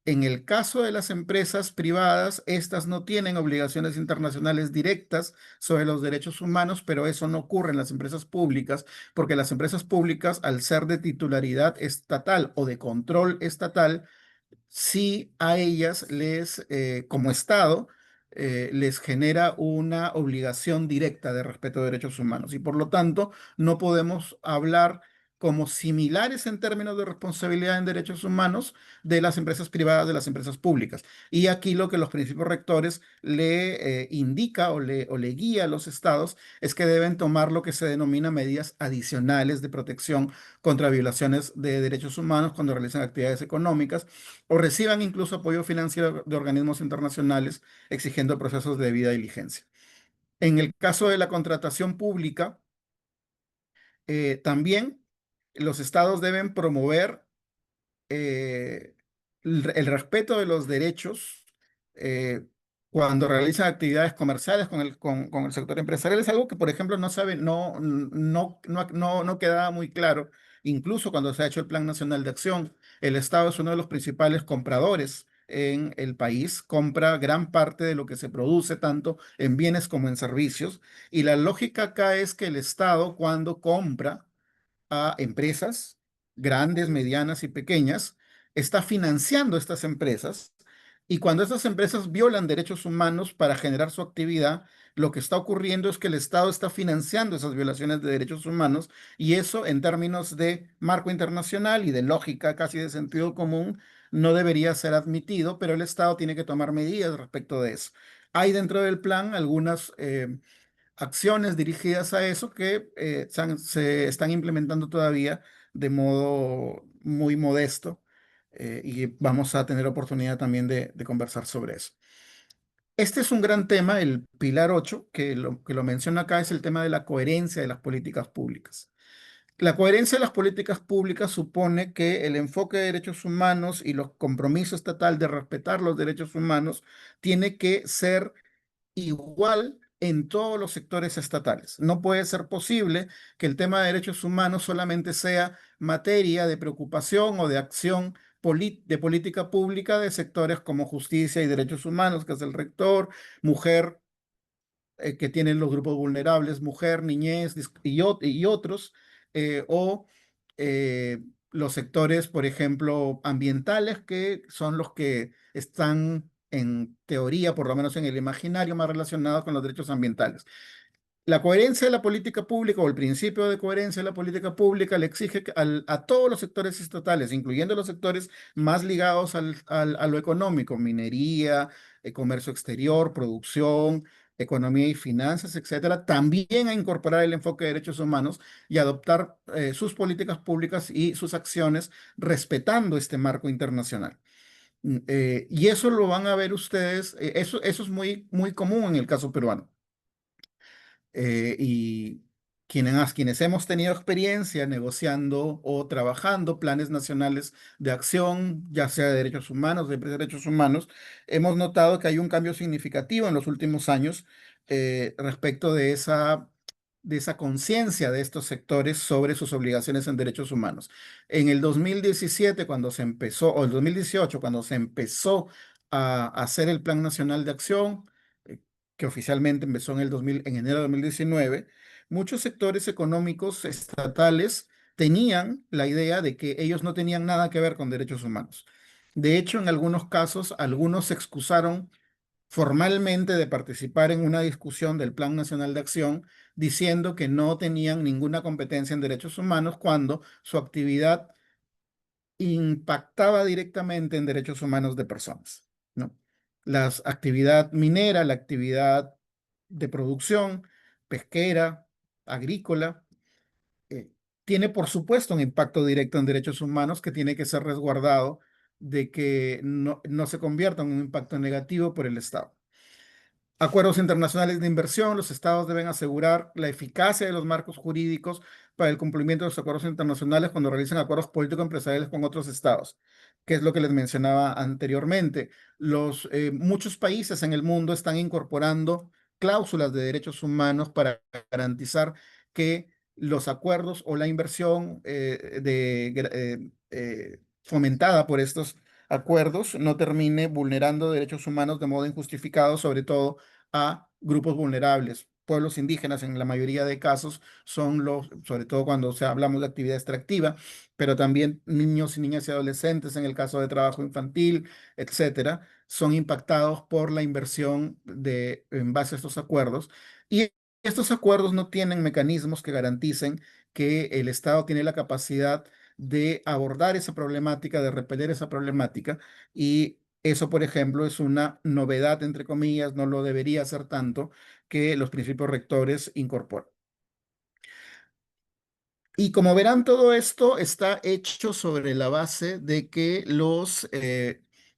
en el caso de las empresas privadas, estas no tienen obligaciones internacionales directas sobre los derechos humanos, pero eso no ocurre en las empresas públicas, porque las empresas públicas, al ser de titularidad estatal o de control estatal, sí a ellas como Estado, les genera una obligación directa de respeto de derechos humanos y por lo tanto no podemos hablar como similares en términos de responsabilidad en derechos humanos de las empresas privadas de las empresas públicas. Y aquí lo que los principios rectores le indica o le guía a los estados es que deben tomar lo que se denomina medidas adicionales de protección contra violaciones de derechos humanos cuando realizan actividades económicas o reciban incluso apoyo financiero de organismos internacionales exigiendo procesos de debida diligencia. En el caso de la contratación pública, también los estados deben promover eh, el respeto de los derechos eh, cuando realizan actividades comerciales con el sector empresarial. Es algo que, por ejemplo, no quedaba muy claro, incluso cuando se ha hecho el Plan Nacional de Acción. El Estado es uno de los principales compradores en el país, compra gran parte de lo que se produce, tanto en bienes como en servicios. Y la lógica acá es que el Estado, cuando compra, a empresas grandes, medianas y pequeñas, está financiando estas empresas y cuando estas empresas violan derechos humanos para generar su actividad, lo que está ocurriendo es que el Estado está financiando esas violaciones de derechos humanos y eso en términos de marco internacional y de lógica casi de sentido común no debería ser admitido, pero el Estado tiene que tomar medidas respecto de eso. Hay dentro del plan algunas acciones dirigidas a eso que se están implementando todavía de modo muy modesto y vamos a tener oportunidad también de conversar sobre eso. Este es un gran tema, el pilar 8 que lo menciono acá, es el tema de la coherencia de las políticas públicas. La coherencia de las políticas públicas supone que el enfoque de derechos humanos y los compromisos estatal de respetar los derechos humanos tiene que ser igual en todos los sectores estatales. No puede ser posible que el tema de derechos humanos solamente sea materia de preocupación o de acción de política pública de sectores como justicia y derechos humanos, que es el rector, mujer, que tienen los grupos vulnerables, mujer, niñez y otros, o los sectores, por ejemplo, ambientales, que son los que están en teoría, por lo menos en el imaginario, más relacionados con los derechos ambientales. La coherencia de la política pública o el principio de coherencia de la política pública le exige a todos los sectores estatales, incluyendo los sectores más ligados a lo económico, minería, comercio exterior, producción, economía y finanzas, etcétera, también a incorporar el enfoque de derechos humanos y adoptar sus políticas públicas y sus acciones respetando este marco internacional. Y eso lo van a ver ustedes, eso es muy, muy común en el caso peruano. Y quienes hemos tenido experiencia negociando o trabajando planes nacionales de acción, ya sea de derechos humanos, de derechos humanos, hemos notado que hay un cambio significativo en los últimos años respecto de esa conciencia de estos sectores sobre sus obligaciones en derechos humanos. En el 2017, cuando se empezó, o el 2018, cuando se empezó a hacer el Plan Nacional de Acción, eh, que oficialmente empezó en enero de 2019, muchos sectores económicos estatales tenían la idea de que ellos no tenían nada que ver con derechos humanos. De hecho, en algunos casos, algunos se excusaron formalmente de participar en una discusión del Plan Nacional de Acción diciendo que no tenían ninguna competencia en derechos humanos cuando su actividad impactaba directamente en derechos humanos de personas, ¿no? La actividad minera, la actividad de producción, pesquera, agrícola, eh, tiene por supuesto un impacto directo en derechos humanos que tiene que ser resguardado de que no se convierta en un impacto negativo por el Estado. Acuerdos internacionales de inversión. Los estados deben asegurar la eficacia de los marcos jurídicos para el cumplimiento de los acuerdos internacionales cuando realicen acuerdos político-empresariales con otros estados, que es lo que les mencionaba anteriormente. Muchos países en el mundo están incorporando cláusulas de derechos humanos para garantizar que los acuerdos o la inversión fomentada por estos acuerdos no termine vulnerando derechos humanos de modo injustificado, sobre todo a grupos vulnerables. Pueblos indígenas en la mayoría de casos son sobre todo cuando hablamos de actividad extractiva, pero también niños y niñas y adolescentes en el caso de trabajo infantil, etcétera, son impactados por la inversión en base a estos acuerdos. Y estos acuerdos no tienen mecanismos que garanticen que el Estado tiene la capacidad de abordar esa problemática, de repeler esa problemática, y eso, por ejemplo, es una novedad, entre comillas, no lo debería ser tanto, que los principios rectores incorporan. Y como verán, todo esto está hecho sobre la base de que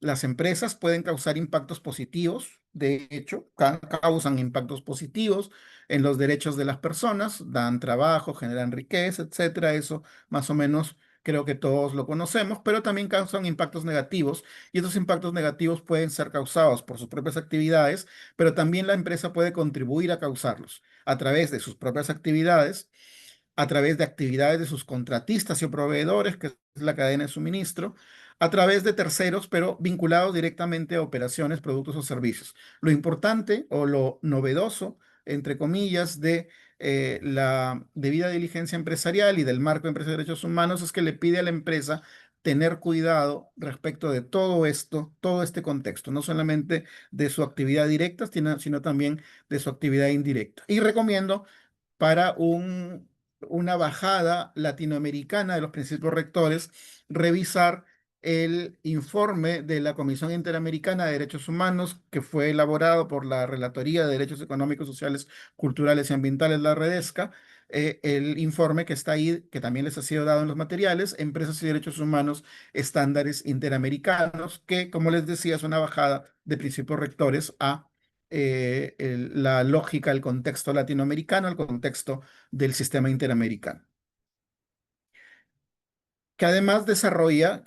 las empresas pueden causar impactos positivos. De hecho, causan impactos positivos en los derechos de las personas, dan trabajo, generan riqueza, etcétera. Eso más o menos creo que todos lo conocemos, pero también causan impactos negativos. Y esos impactos negativos pueden ser causados por sus propias actividades, pero también la empresa puede contribuir a causarlos a través de sus propias actividades, a través de actividades de sus contratistas y proveedores, que es la cadena de suministro, a través de terceros, pero vinculados directamente a operaciones, productos o servicios. Lo importante o lo novedoso, entre comillas, de la debida diligencia empresarial y del marco de empresa de derechos humanos es que le pide a la empresa tener cuidado respecto de todo esto, todo este contexto, no solamente de su actividad directa, sino también de su actividad indirecta. Y recomiendo para una bajada latinoamericana de los principios rectores, revisar el informe de la Comisión Interamericana de Derechos Humanos, que fue elaborado por la Relatoría de Derechos Económicos, Sociales, Culturales y Ambientales, la Redesca, el informe que está ahí, que también les ha sido dado en los materiales, Empresas y Derechos Humanos, Estándares Interamericanos, que, como les decía, es una bajada de principios rectores a la lógica, el contexto latinoamericano, el contexto del sistema interamericano, que además desarrolla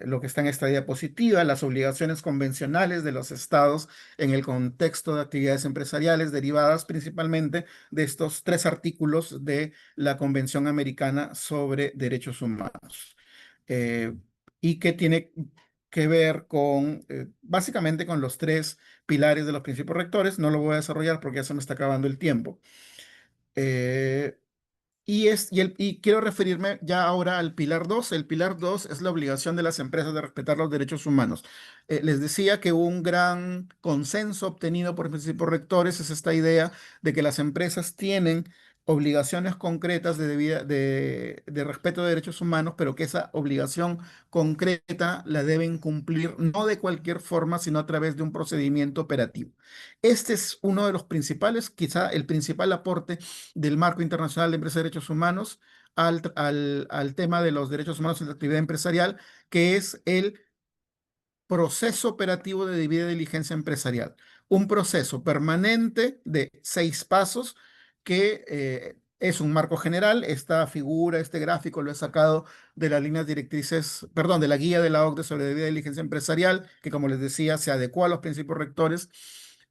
lo que está en esta diapositiva, las obligaciones convencionales de los estados en el contexto de actividades empresariales derivadas principalmente de estos tres artículos de la Convención Americana sobre Derechos Humanos. Eh, y que tiene que ver básicamente con los tres pilares de los principios rectores. No lo voy a desarrollar porque ya se me está acabando el tiempo. Eh, y quiero referirme ya ahora al pilar 2. El pilar 2 es la obligación de las empresas de respetar los derechos humanos. Les decía que un gran consenso obtenido por principios rectores es esta idea de que las empresas tienen obligaciones concretas de respeto de derechos humanos, pero que esa obligación concreta la deben cumplir no de cualquier forma, sino a través de un procedimiento operativo. Este es uno de los principales, quizá el principal aporte del marco internacional de empresa de derechos humanos al tema de los derechos humanos en la actividad empresarial, que es el proceso operativo de debida diligencia empresarial. Un proceso permanente de 6 pasos que es un marco general. Esta figura, este gráfico lo he sacado de las líneas directrices, perdón, de la guía de la OCDE sobre debida diligencia empresarial, que como les decía, se adecua a los principios rectores,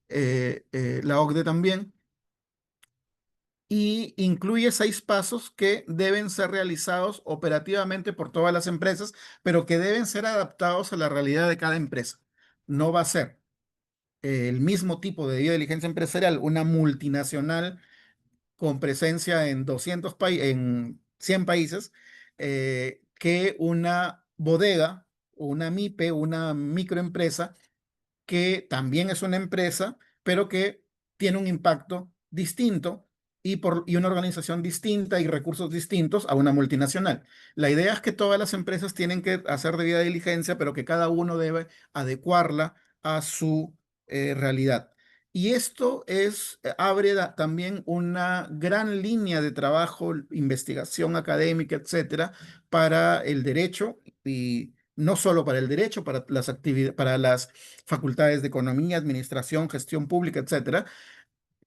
la OCDE también, y incluye 6 pasos que deben ser realizados operativamente por todas las empresas, pero que deben ser adaptados a la realidad de cada empresa. No va a ser el mismo tipo de debida diligencia empresarial una multinacional con presencia en 100 países, que una bodega, una MIPE, una microempresa que también es una empresa, pero que tiene un impacto distinto y una organización distinta y recursos distintos a una multinacional. La idea es que todas las empresas tienen que hacer debida diligencia, pero que cada uno debe adecuarla a su realidad. Y esto abre también una gran línea de trabajo, investigación académica, etcétera, para el derecho y no solo para el derecho, para las actividades, para las facultades de economía, administración, gestión pública, etcétera,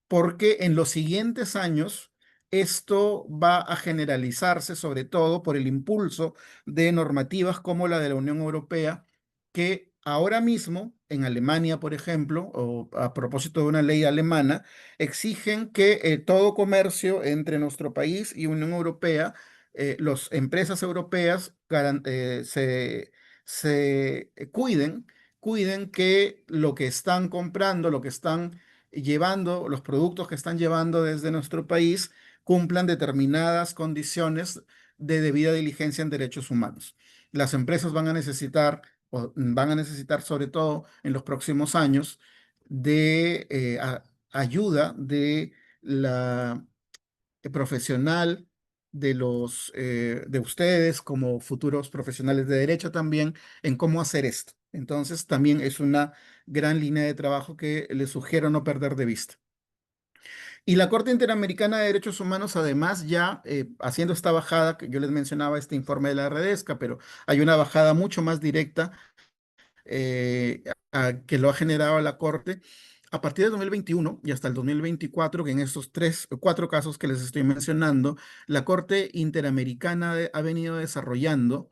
porque en los siguientes años esto va a generalizarse, sobre todo por el impulso de normativas como la de la Unión Europea, que ahora mismo en Alemania, por ejemplo, o a propósito de una ley alemana, exigen que todo comercio entre nuestro país y Unión Europea, las empresas europeas cuiden que lo que están comprando, lo que están llevando, los productos que están llevando desde nuestro país cumplan determinadas condiciones de debida diligencia en derechos humanos. Las empresas van a necesitar, o van a necesitar sobre todo en los próximos años, de ayuda de la profesional de ustedes como futuros profesionales de derecho también en cómo hacer esto. Entonces, también es una gran línea de trabajo que les sugiero no perder de vista. Y la Corte Interamericana de Derechos Humanos, además, ya haciendo esta bajada, que yo les mencionaba este informe de la Redesca, pero hay una bajada mucho más directa que lo ha generado la Corte a partir de 2021 y hasta el 2024, que en estos cuatro casos que les estoy mencionando, la Corte Interamericana ha venido desarrollando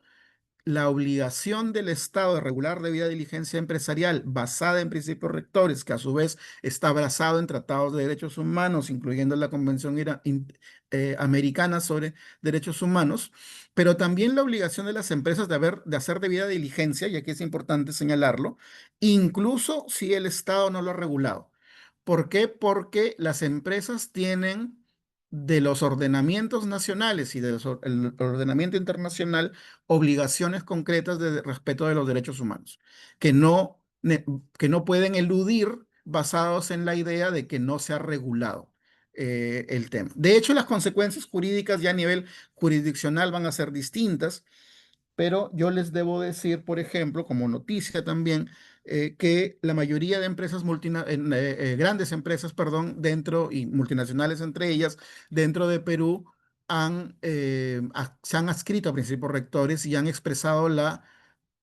la obligación del Estado de regular debida diligencia empresarial basada en principios rectores, que a su vez está abrazado en tratados de derechos humanos, incluyendo la Convención Americana sobre Derechos Humanos, pero también la obligación de las empresas de hacer debida diligencia, y aquí es importante señalarlo, incluso si el Estado no lo ha regulado. ¿Por qué? Porque las empresas tienen de los ordenamientos nacionales y del ordenamiento internacional obligaciones concretas de respeto de los derechos humanos, que no, que no pueden eludir basados en la idea de que no se ha regulado el tema. De hecho, las consecuencias jurídicas ya a nivel jurisdiccional van a ser distintas, pero yo les debo decir, por ejemplo, como noticia también, que la mayoría de empresas grandes empresas, perdón, dentro y multinacionales entre ellas, dentro de Perú, se han adscrito a principios rectores y han expresado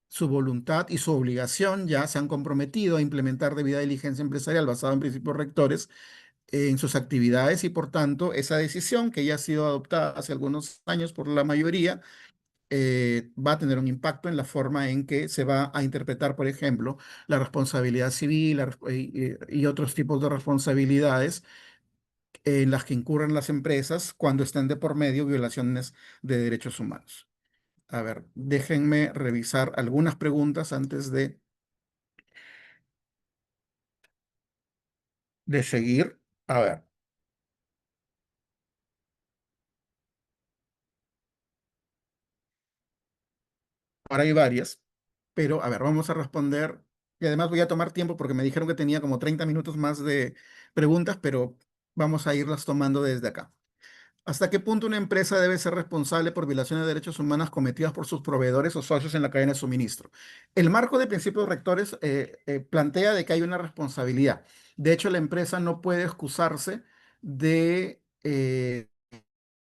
su voluntad y su obligación, ya se han comprometido a implementar debida diligencia empresarial basada en principios rectores en sus actividades y por tanto esa decisión que ya ha sido adoptada hace algunos años por la mayoría va a tener un impacto en la forma en que se va a interpretar, por ejemplo, la responsabilidad civil y otros tipos de responsabilidades en las que incurren las empresas cuando estén de por medio violaciones de derechos humanos. A ver, déjenme revisar algunas preguntas antes de seguir. A ver, ahora hay varias, pero a ver, vamos a responder. Y además voy a tomar tiempo porque me dijeron que tenía como 30 minutos más de preguntas, pero vamos a irlas tomando desde acá. ¿Hasta qué punto una empresa debe ser responsable por violaciones de derechos humanos cometidas por sus proveedores o socios en la cadena de suministro? El marco de principios rectores plantea de que hay una responsabilidad. De hecho, la empresa no puede excusarse de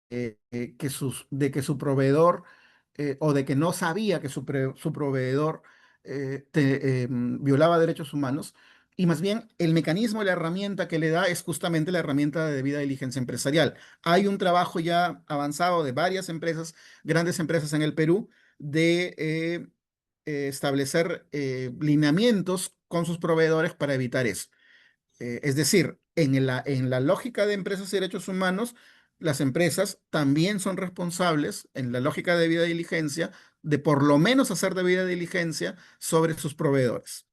de que su proveedor o de que no sabía que su proveedor violaba derechos humanos. Y más bien, el mecanismo y la herramienta que le da es justamente la herramienta de debida diligencia empresarial. Hay un trabajo ya avanzado de varias empresas, grandes empresas en el Perú, de establecer lineamientos con sus proveedores para evitar eso. Es decir, en la lógica de empresas y derechos humanos, las empresas también son responsables, en la lógica de debida diligencia, de por lo menos hacer debida diligencia sobre sus proveedores.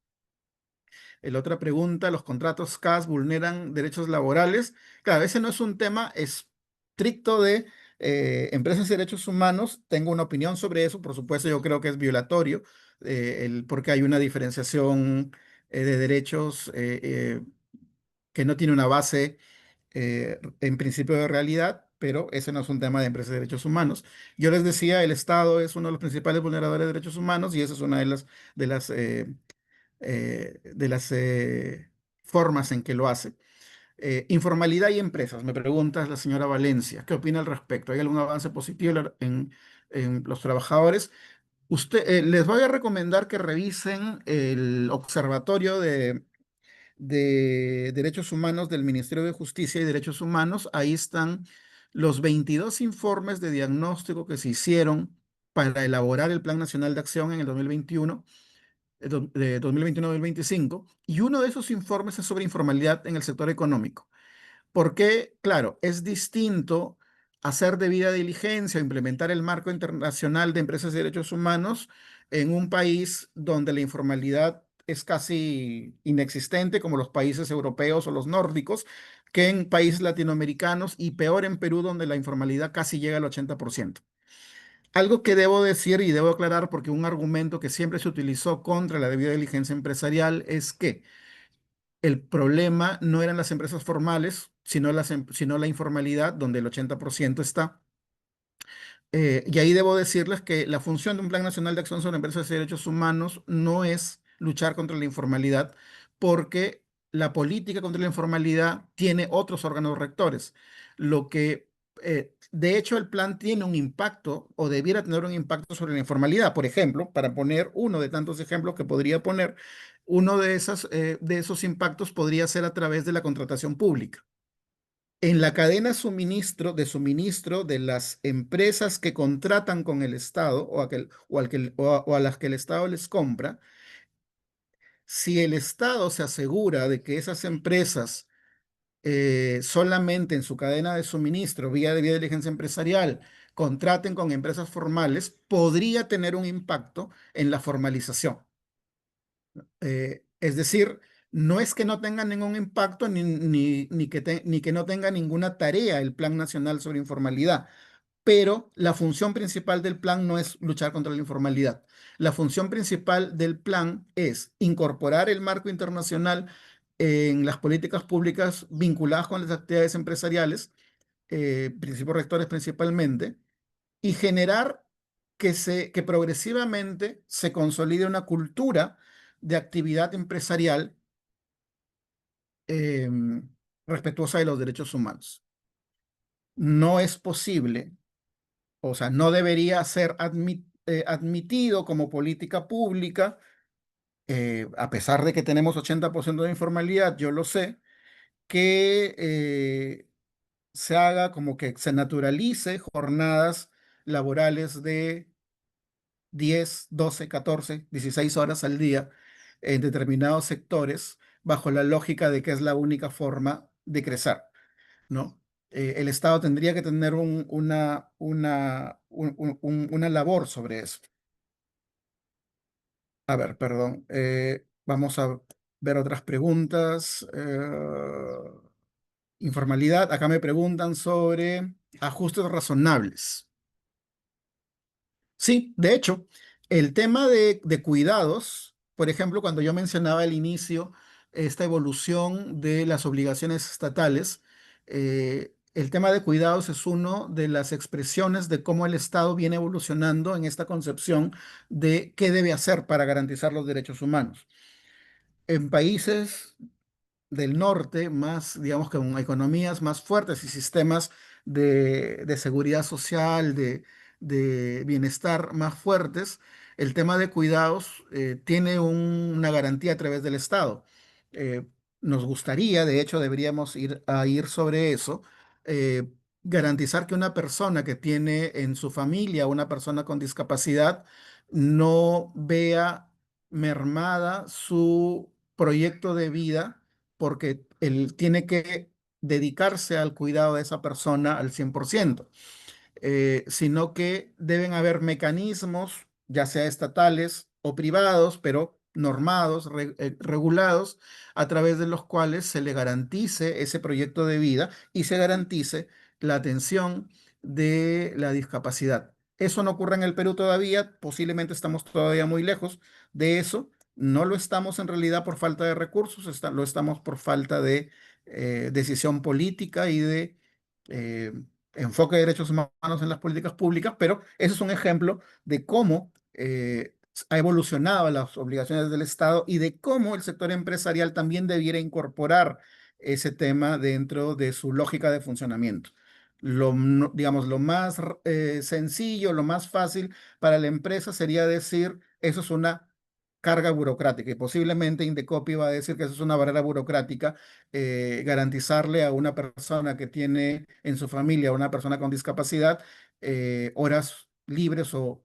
La otra pregunta, ¿los contratos CAS vulneran derechos laborales? Claro, ese no es un tema estricto de empresas y derechos humanos. Tengo una opinión sobre eso. Por supuesto, yo creo que es violatorio porque hay una diferenciación de derechos que no tiene una base en principio de realidad, pero ese no es un tema de empresas de derechos humanos. Yo les decía, el Estado es uno de los principales vulneradores de derechos humanos y esa es una de las, eh, de las formas en que lo hace. Informalidad y empresas, me pregunta la señora Valencia, ¿qué opina al respecto? ¿Hay algún avance positivo en los trabajadores? Les voy a recomendar que revisen el Observatorio de Derechos Humanos del Ministerio de Justicia y Derechos Humanos. Ahí están los 22 informes de diagnóstico que se hicieron para elaborar el Plan Nacional de Acción en el 2021, de 2021-2025, y uno de esos informes es sobre informalidad en el sector económico. Porque, claro, es distinto hacer debida diligencia o implementar el marco internacional de empresas de derechos humanos en un país donde la informalidad es casi inexistente, como los países europeos o los nórdicos, que en países latinoamericanos y peor en Perú, donde la informalidad casi llega al 80%. Algo que debo decir y debo aclarar, porque un argumento que siempre se utilizó contra la debida diligencia empresarial es que el problema no eran las empresas formales, sino la informalidad, donde el 80% está. Y ahí debo decirles que la función de un Plan Nacional de Acción sobre Empresas y Derechos Humanos no es luchar contra la informalidad, porque la política contra la informalidad tiene otros órganos rectores. Lo que, de hecho, el plan tiene un impacto o debiera tener un impacto sobre la informalidad. Por ejemplo, para poner uno de tantos ejemplos que podría poner, uno de esos impactos podría ser a través de la contratación pública. En la cadena suministro de las empresas que contratan con el Estado o a las que el Estado les compra, si el Estado se asegura de que esas empresas solamente en su cadena de suministro, vía diligencia empresarial, contraten con empresas formales, podría tener un impacto en la formalización. Es decir, no es que no tenga ningún impacto ni que no tenga ninguna tarea el Plan Nacional sobre Informalidad, pero la función principal del plan no es luchar contra la informalidad. La función principal del plan es incorporar el marco internacional en las políticas públicas vinculadas con las actividades empresariales, principios rectores principalmente, y generar que progresivamente se consolide una cultura de actividad empresarial respetuosa de los derechos humanos. No es posible, o sea, no debería ser admitido como política pública, a pesar de que tenemos 80% de informalidad, yo lo sé, que se haga como que se naturalice jornadas laborales de 10, 12, 14, 16 horas al día en determinados sectores, bajo la lógica de que es la única forma de crecer, ¿no? El Estado tendría que tener una labor sobre eso. A ver, perdón. Vamos a ver otras preguntas. Informalidad. Acá me preguntan sobre ajustes razonables. Sí, de hecho, el tema de cuidados, por ejemplo, cuando yo mencionaba al inicio esta evolución de las obligaciones estatales, el tema de cuidados es una de las expresiones de cómo el Estado viene evolucionando en esta concepción de qué debe hacer para garantizar los derechos humanos. En países del norte, más, digamos, que con economías más fuertes y sistemas de seguridad social, de bienestar más fuertes, el tema de cuidados tiene una garantía a través del Estado. Eh, Nos gustaría, de hecho, deberíamos ir sobre eso, eh, garantizar que una persona que tiene en su familia una persona con discapacidad no vea mermada su proyecto de vida porque él tiene que dedicarse al cuidado de esa persona al 100%, sino que deben haber mecanismos, ya sea estatales o privados, pero normados, regulados, a través de los cuales se le garantice ese proyecto de vida y se garantice la atención de la discapacidad. Eso no ocurre en el Perú todavía, posiblemente estamos todavía muy lejos de eso, No lo estamos en realidad por falta de recursos, lo estamos por falta de decisión política y de eh, enfoque de derechos humanos en las políticas públicas, pero ese es un ejemplo de cómo ha evolucionado las obligaciones del Estado y de cómo el sector empresarial también debiera incorporar ese tema dentro de su lógica de funcionamiento. Digamos, lo más sencillo, lo más fácil para la empresa sería decir, eso es una carga burocrática y posiblemente Indecopi va a decir que eso es una barrera burocrática, garantizarle a una persona que tiene en su familia a una persona con discapacidad horas libres o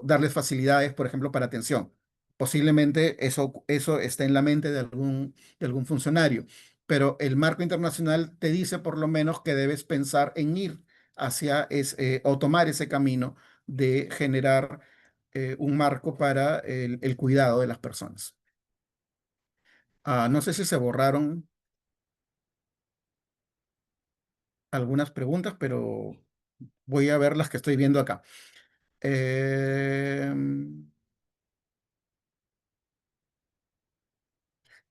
darles facilidades, por ejemplo, para atención. Posiblemente eso esté en la mente de algún funcionario, pero el marco internacional te dice por lo menos que debes pensar en ir o tomar ese camino de generar un marco para el cuidado de las personas. No sé si se borraron algunas preguntas, pero voy a ver las que estoy viendo acá.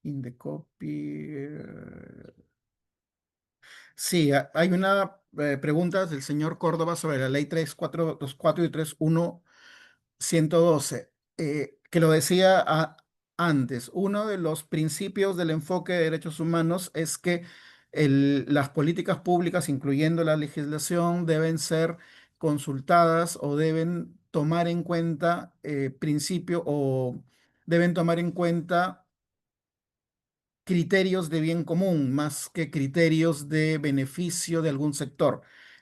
In the copy. Sí, hay una pregunta del señor Córdoba sobre la ley 3424 y 3112, que lo decía antes. Uno de los principios del enfoque de derechos humanos es que las políticas públicas, incluyendo la legislación, deben ser consultadas o deben tomar en cuenta principio o deben tomar en cuenta criterios de bien común más que criterios de beneficio de algún sector.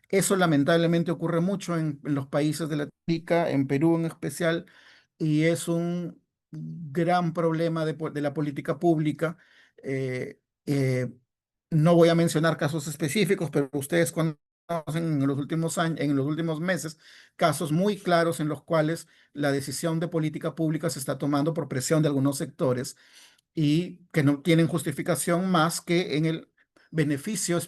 Eso lamentablemente ocurre mucho en los países de Latinoamérica, en Perú en especial, y es un gran problema de la política pública. Eh, eh, no voy a mencionar casos específicos, pero ustedes conocen en los últimos años, en los últimos meses, casos muy claros en los cuales la decisión de política pública se está tomando por presión de algunos sectores y que no tienen justificación más que en el beneficio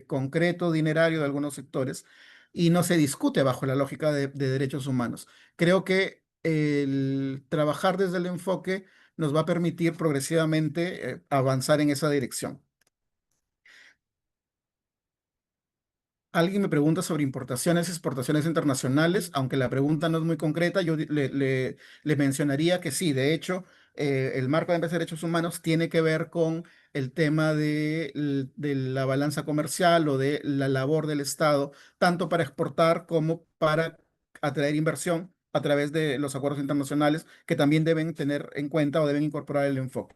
concreto, dinerario de algunos sectores, y no se discute bajo la lógica de derechos humanos. Creo que el trabajar desde el enfoque nos va a permitir progresivamente avanzar en esa dirección. Alguien me pregunta sobre importaciones y exportaciones internacionales, aunque la pregunta no es muy concreta, yo le mencionaría que sí, de hecho, el marco de empresas de derechos humanos tiene que ver con el tema de la balanza comercial o de la labor del Estado, tanto para exportar como para atraer inversión a través de los acuerdos internacionales que también deben tener en cuenta o deben incorporar el enfoque.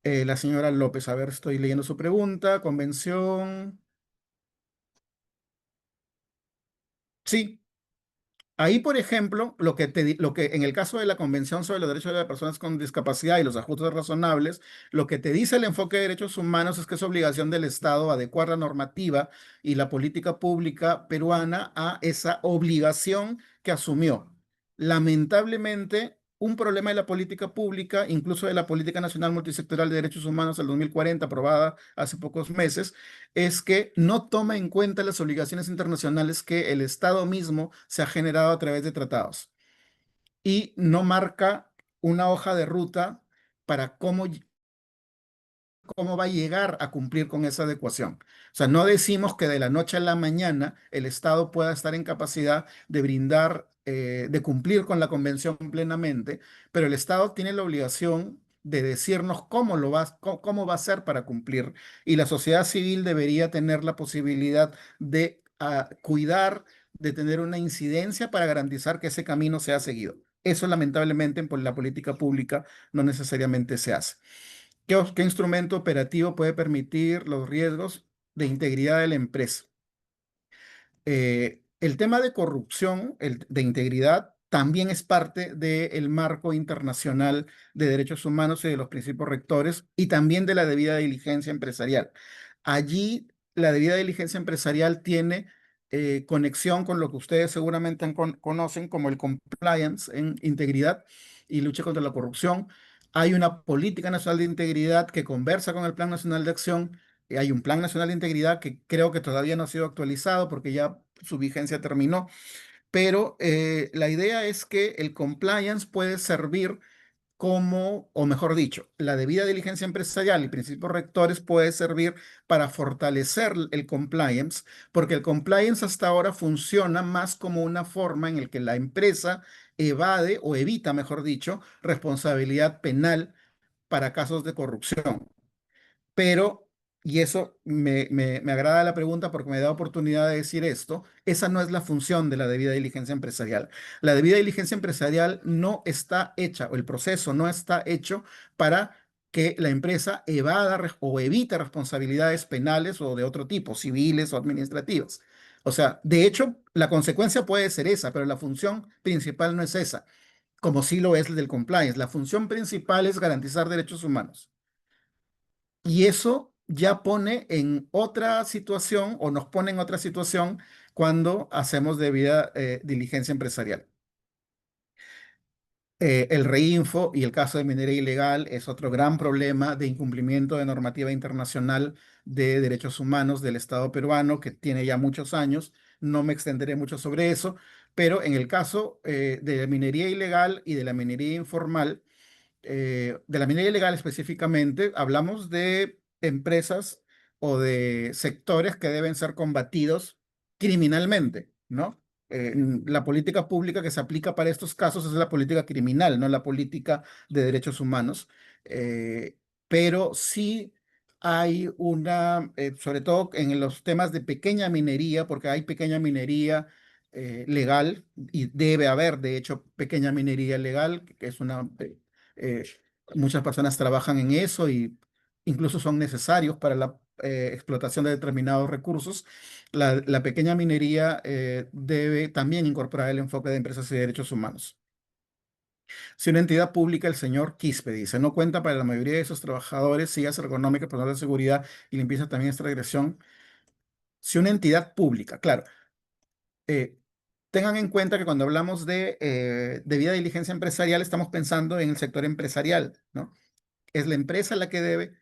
La señora López, a ver, estoy leyendo su pregunta, convención. Sí. Ahí, por ejemplo, lo que en el caso de la Convención sobre los Derechos de las Personas con Discapacidad y los ajustes razonables, lo que te dice el enfoque de derechos humanos es que es obligación del Estado adecuar la normativa y la política pública peruana a esa obligación que asumió. Lamentablemente, un problema de la política pública, incluso de la Política Nacional Multisectorial de Derechos Humanos del 2040, aprobada hace pocos meses, es que no toma en cuenta las obligaciones internacionales que el Estado mismo se ha generado a través de tratados y no marca una hoja de ruta para cómo va a llegar a cumplir con esa adecuación. O sea, no decimos que de la noche a la mañana el Estado pueda estar en capacidad de brindar, de cumplir con la convención plenamente, pero el Estado tiene la obligación de decirnos cómo va a ser para cumplir. Y la sociedad civil debería tener la posibilidad de cuidar, de tener una incidencia para garantizar que ese camino sea seguido. Eso lamentablemente en la política pública no necesariamente se hace. ¿Qué instrumento operativo puede permitir los riesgos de integridad de la empresa? El tema de corrupción, de integridad, también es parte del marco internacional de derechos humanos y de los principios rectores y también de la debida diligencia empresarial. Allí, la debida diligencia empresarial tiene conexión con lo que ustedes seguramente conocen como el compliance en integridad y lucha contra la corrupción. Hay una política nacional de integridad que conversa con el Plan Nacional de Acción. Hay un Plan Nacional de Integridad que creo que todavía no ha sido actualizado porque ya su vigencia terminó, pero la idea es que el compliance puede servir como, o mejor dicho, la debida diligencia empresarial y principios rectores puede servir para fortalecer el compliance, porque el compliance hasta ahora funciona más como una forma en la que la empresa evade o evita, mejor dicho, responsabilidad penal para casos de corrupción. Pero, y eso me agrada la pregunta porque me da oportunidad de decir esto, esa no es la función de la debida diligencia empresarial. La debida diligencia empresarial no está hecha, o el proceso no está hecho para que la empresa evada o evite responsabilidades penales o de otro tipo, civiles o administrativas. O sea, de hecho, la consecuencia puede ser esa, pero la función principal no es esa, como sí lo es el del compliance. La función principal es garantizar derechos humanos. Y eso ya pone en otra situación o nos pone en otra situación cuando hacemos debida diligencia empresarial. El reinfo y el caso de minería ilegal es otro gran problema de incumplimiento de normativa internacional de derechos humanos del Estado peruano que tiene ya muchos años. No me extenderé mucho sobre eso, pero en el caso de la minería ilegal y de la minería informal, de la minería ilegal específicamente, hablamos de empresas o de sectores que deben ser combatidos criminalmente, ¿no? La política pública que se aplica para estos casos es la política criminal, no la política de derechos humanos. Eh, pero sí hay una, sobre todo en los temas de pequeña minería, porque hay pequeña minería legal y debe haber, de hecho, pequeña minería legal, que es una eh, muchas personas trabajan en eso y incluso son necesarios para la explotación de determinados recursos. La pequeña minería debe también incorporar el enfoque de empresas y derechos humanos. Si una entidad pública, el señor Quispe dice, no cuenta para la mayoría de sus trabajadores, sigas económicas, personal de seguridad y limpieza también esta regresión. Si una entidad pública, claro, eh, tengan en cuenta que cuando hablamos de debida diligencia empresarial, estamos pensando en el sector empresarial, ¿no? Es la empresa la que debe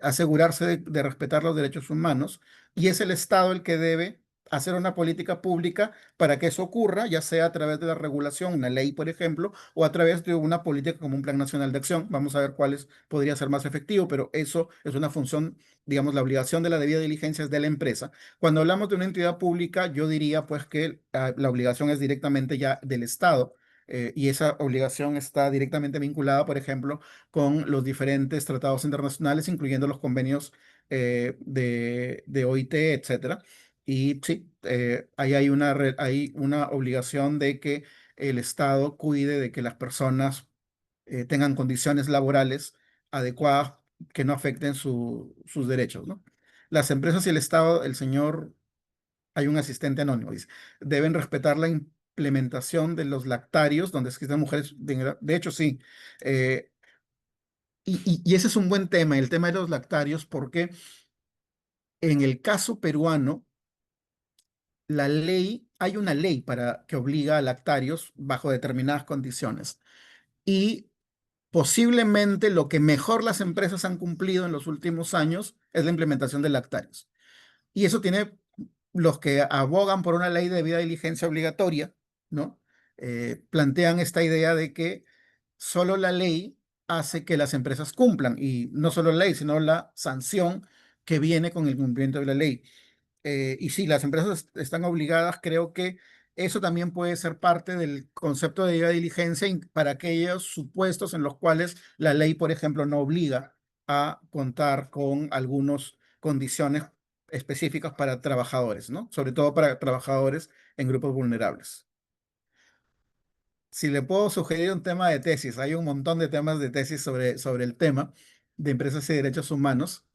asegurarse de respetar los derechos humanos y es el Estado el que debe hacer una política pública para que eso ocurra, ya sea a través de la regulación, una ley, por ejemplo, o a través de una política como un plan nacional de acción. Vamos a ver cuáles podría ser más efectivo, pero eso es una función, digamos, la obligación de la debida diligencia es de la empresa. Cuando hablamos de una entidad pública, yo diría pues que la obligación es directamente ya del Estado. Y esa obligación está directamente vinculada, por ejemplo, con los diferentes tratados internacionales, incluyendo los convenios de OIT, etcétera. Y sí, ahí hay una obligación de que el Estado cuide de que las personas tengan condiciones laborales adecuadas que no afecten sus derechos, ¿no? Las empresas y el Estado, el señor, hay un asistente anónimo, dice, deben respetar la implementación de los lactarios donde existen mujeres, de hecho sí, eh, y ese es un buen tema, el tema de los lactarios, porque en el caso peruano, hay una ley para que obliga a lactarios bajo determinadas condiciones. Y posiblemente lo que mejor las empresas han cumplido en los últimos años es la implementación de lactarios. Y eso tiene los que abogan por una ley de debida diligencia obligatoria, ¿no? Plantean esta idea de que solo la ley hace que las empresas cumplan, y no solo la ley, sino la sanción que viene con el cumplimiento de la ley. Y si las empresas están obligadas, creo que eso también puede ser parte del concepto de debida diligencia para aquellos supuestos en los cuales la ley, por ejemplo, no obliga a contar con algunas condiciones específicas para trabajadores, ¿no? Sobre todo para trabajadores en grupos vulnerables. Si le puedo sugerir un tema de tesis, hay un montón de temas de tesis sobre el tema de empresas y derechos humanos.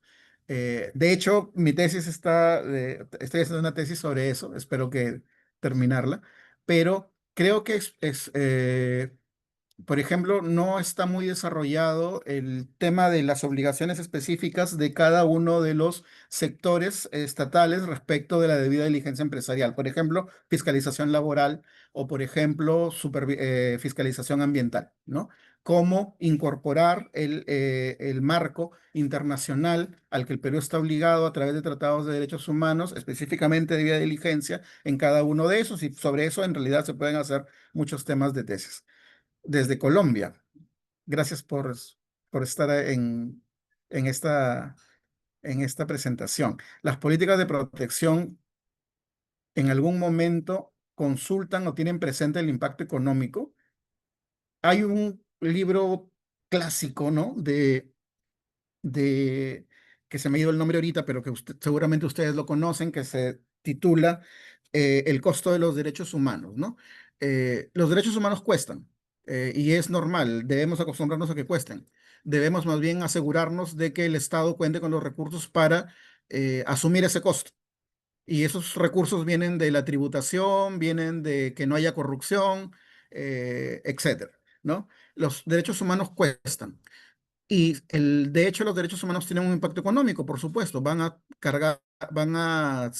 De hecho, mi tesis estoy haciendo una tesis sobre eso, espero que terminarla, pero creo que por ejemplo, no está muy desarrollado el tema de las obligaciones específicas de cada uno de los sectores estatales respecto de la debida diligencia empresarial. Por ejemplo, fiscalización laboral o, por ejemplo, fiscalización ambiental, ¿no? Cómo incorporar el marco internacional al que el Perú está obligado a través de tratados de derechos humanos, específicamente debida diligencia en cada uno de esos, y sobre eso en realidad se pueden hacer muchos temas de tesis desde Colombia. Gracias por estar en esta, en esta presentación. Las políticas de protección en algún momento consultan o tienen presente el impacto económico. Hay un libro clásico, ¿no? De que se me ha ido el nombre ahorita, pero que seguramente ustedes lo conocen, que se titula El costo de los derechos humanos, ¿no? Los derechos humanos cuestan, y es normal, debemos acostumbrarnos a que cuesten. Debemos más bien asegurarnos de que el Estado cuente con los recursos para asumir ese costo. Y esos recursos vienen de la tributación, vienen de que no haya corrupción, etcétera, ¿no? Los derechos humanos cuestan. Y de hecho los derechos humanos tienen un impacto económico, por supuesto. Van a cargar, van a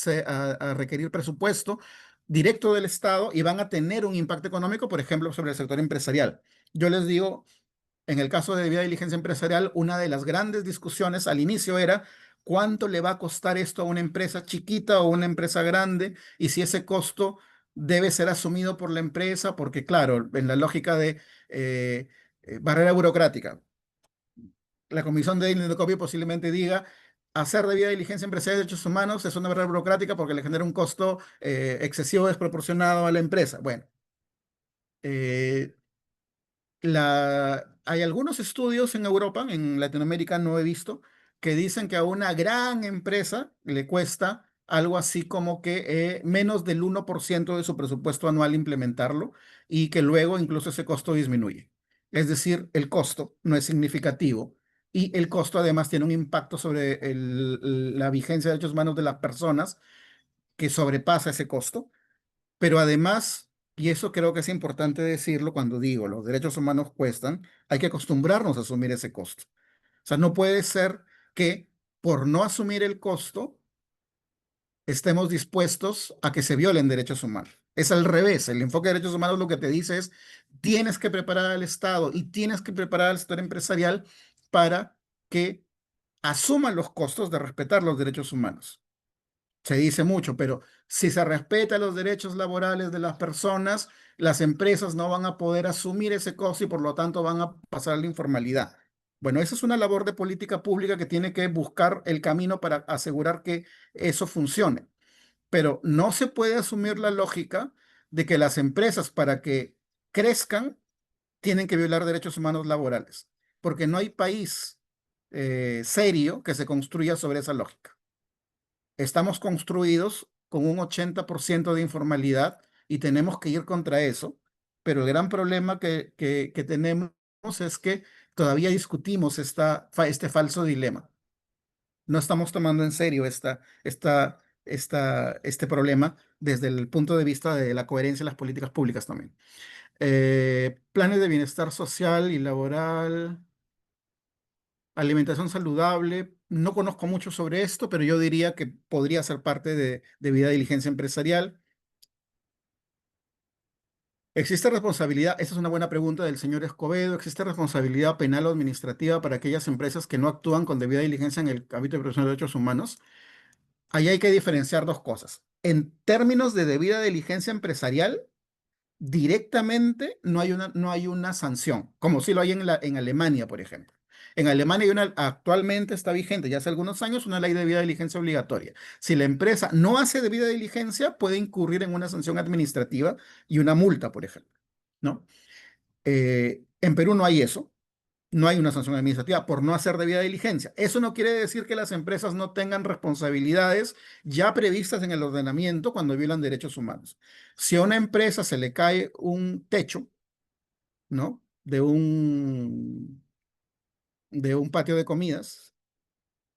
requerir presupuesto directo del Estado y van a tener un impacto económico, por ejemplo, sobre el sector empresarial. Yo les digo, en el caso de debida diligencia empresarial, una de las grandes discusiones al inicio era cuánto le va a costar esto a una empresa chiquita o una empresa grande y si ese costo debe ser asumido por la empresa, porque claro, en la lógica de barrera burocrática, la Comisión de Copia posiblemente diga, hacer debida diligencia empresarial de derechos humanos es una barrera burocrática porque le genera un costo excesivo desproporcionado a la empresa. Bueno, eh, hay algunos estudios en Europa, en Latinoamérica no he visto, que dicen que a una gran empresa le cuesta algo así como que menos del 1% de su presupuesto anual implementarlo y que luego incluso ese costo disminuye. Es decir, el costo no es significativo y el costo además tiene un impacto sobre la vigencia de derechos humanos de las personas que sobrepasa ese costo, pero además, y eso creo que es importante decirlo cuando digo, los derechos humanos cuestan, hay que acostumbrarnos a asumir ese costo. O sea, no puede ser que por no asumir el costo estemos dispuestos a que se violen derechos humanos. Es al revés, el enfoque de derechos humanos lo que te dice es, tienes que preparar al Estado y tienes que preparar al sector empresarial para que asuman los costos de respetar los derechos humanos. Se dice mucho, pero si se respeta los derechos laborales de las personas, las empresas no van a poder asumir ese costo y por lo tanto van a pasar a la informalidad. Bueno, esa es una labor de política pública que tiene que buscar el camino para asegurar que eso funcione. Pero no se puede asumir la lógica de que las empresas para que crezcan tienen que violar derechos humanos laborales, porque no hay país serio que se construya sobre esa lógica. Estamos construidos con un 80% de informalidad y tenemos que ir contra eso, pero el gran problema que tenemos es que todavía discutimos este falso dilema. No estamos tomando en serio este problema desde el punto de vista de la coherencia de las políticas públicas también. Planes de bienestar social y laboral. Alimentación saludable, no conozco mucho sobre esto, pero yo diría que podría ser parte de debida diligencia empresarial. ¿Existe responsabilidad? Esa es una buena pregunta del señor Escobedo. ¿Existe responsabilidad penal o administrativa para aquellas empresas que no actúan con debida diligencia en el ámbito de protección de derechos humanos? Ahí hay que diferenciar dos cosas. En términos de debida diligencia empresarial, directamente no hay una sanción, como sí lo hay en Alemania, por ejemplo. En Alemania actualmente está vigente, ya hace algunos años, una ley de debida diligencia obligatoria. Si la empresa no hace debida diligencia, puede incurrir en una sanción administrativa y una multa, por ejemplo, ¿no? En Perú no hay eso, no hay una sanción administrativa por no hacer debida diligencia. Eso no quiere decir que las empresas no tengan responsabilidades ya previstas en el ordenamiento cuando violan derechos humanos. Si a una empresa se le cae un techo, ¿no? De un patio de comidas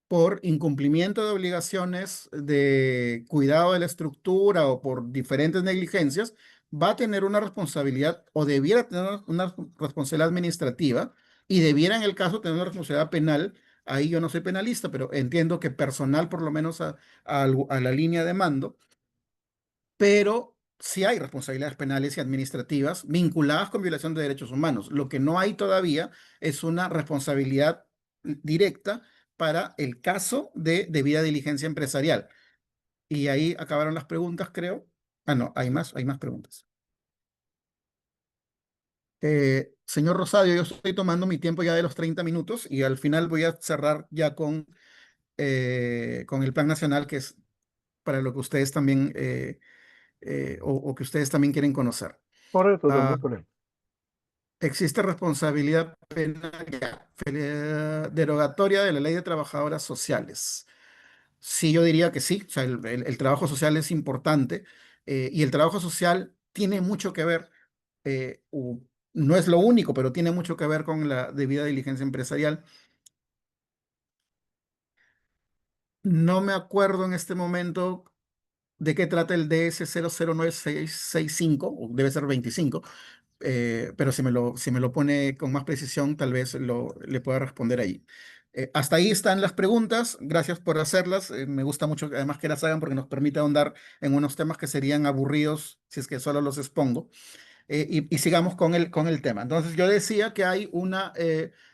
por incumplimiento de obligaciones de cuidado de la estructura o por diferentes negligencias, va a tener una responsabilidad o debiera tener una responsabilidad administrativa y debiera en el caso tener una responsabilidad penal. Ahí yo no soy penalista, pero entiendo que personal por lo menos a la línea de mando, pero sí hay responsabilidades penales y administrativas vinculadas con violación de derechos humanos. Lo que no hay todavía es una responsabilidad directa para el caso de debida diligencia empresarial. Y ahí acabaron las preguntas, creo. Ah, no, hay más preguntas. Señor Rosario, yo estoy tomando mi tiempo ya de los 30 minutos y al final voy a cerrar ya con el Plan Nacional, que es para lo que ustedes también, o que ustedes también quieren conocer. Correcto, doctor, no Ah, hay problema. existe responsabilidad penal ya, derogatoria de la Ley de Trabajadoras Sociales. Sí, yo diría que sí. O sea, el trabajo social es importante, y el trabajo social tiene mucho que ver, no es lo único, pero tiene mucho que ver con la debida diligencia empresarial. No me acuerdo en este momento de qué trata el DS 009665, o debe ser 25, pero si me lo pone con más precisión, tal vez le pueda responder ahí. Hasta ahí están las preguntas. Gracias por hacerlas. Me gusta mucho además que las hagan porque nos permite ahondar en unos temas que serían aburridos si es que solo los expongo. Y sigamos con el tema. Entonces, yo decía que hay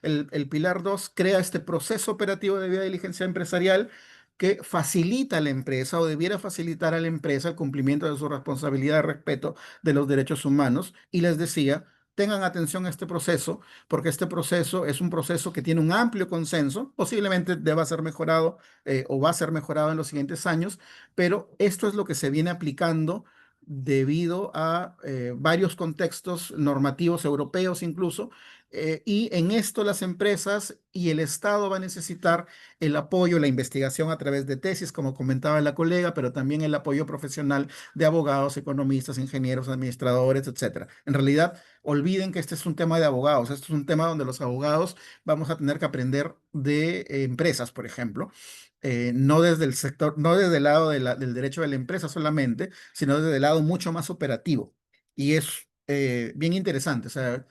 el Pilar 2 crea este proceso operativo de debida diligencia empresarial que facilita a la empresa o debiera facilitar a la empresa el cumplimiento de su responsabilidad de respeto de los derechos humanos. Y les decía, tengan atención a este proceso, porque este proceso es un proceso que tiene un amplio consenso, posiblemente deba ser mejorado, o va a ser mejorado en los siguientes años, pero esto es lo que se viene aplicando debido a varios contextos normativos europeos incluso, y en esto las empresas y el Estado va a necesitar el apoyo, la investigación a través de tesis, como comentaba la colega, pero también el apoyo profesional de abogados, economistas, ingenieros, administradores, etcétera. En realidad, olviden que este es un tema de abogados, esto es un tema donde los abogados vamos a tener que aprender de empresas, por ejemplo, no desde el sector, no desde el lado del derecho de la empresa solamente, sino desde el lado mucho más operativo. Y es bien interesante. O sea,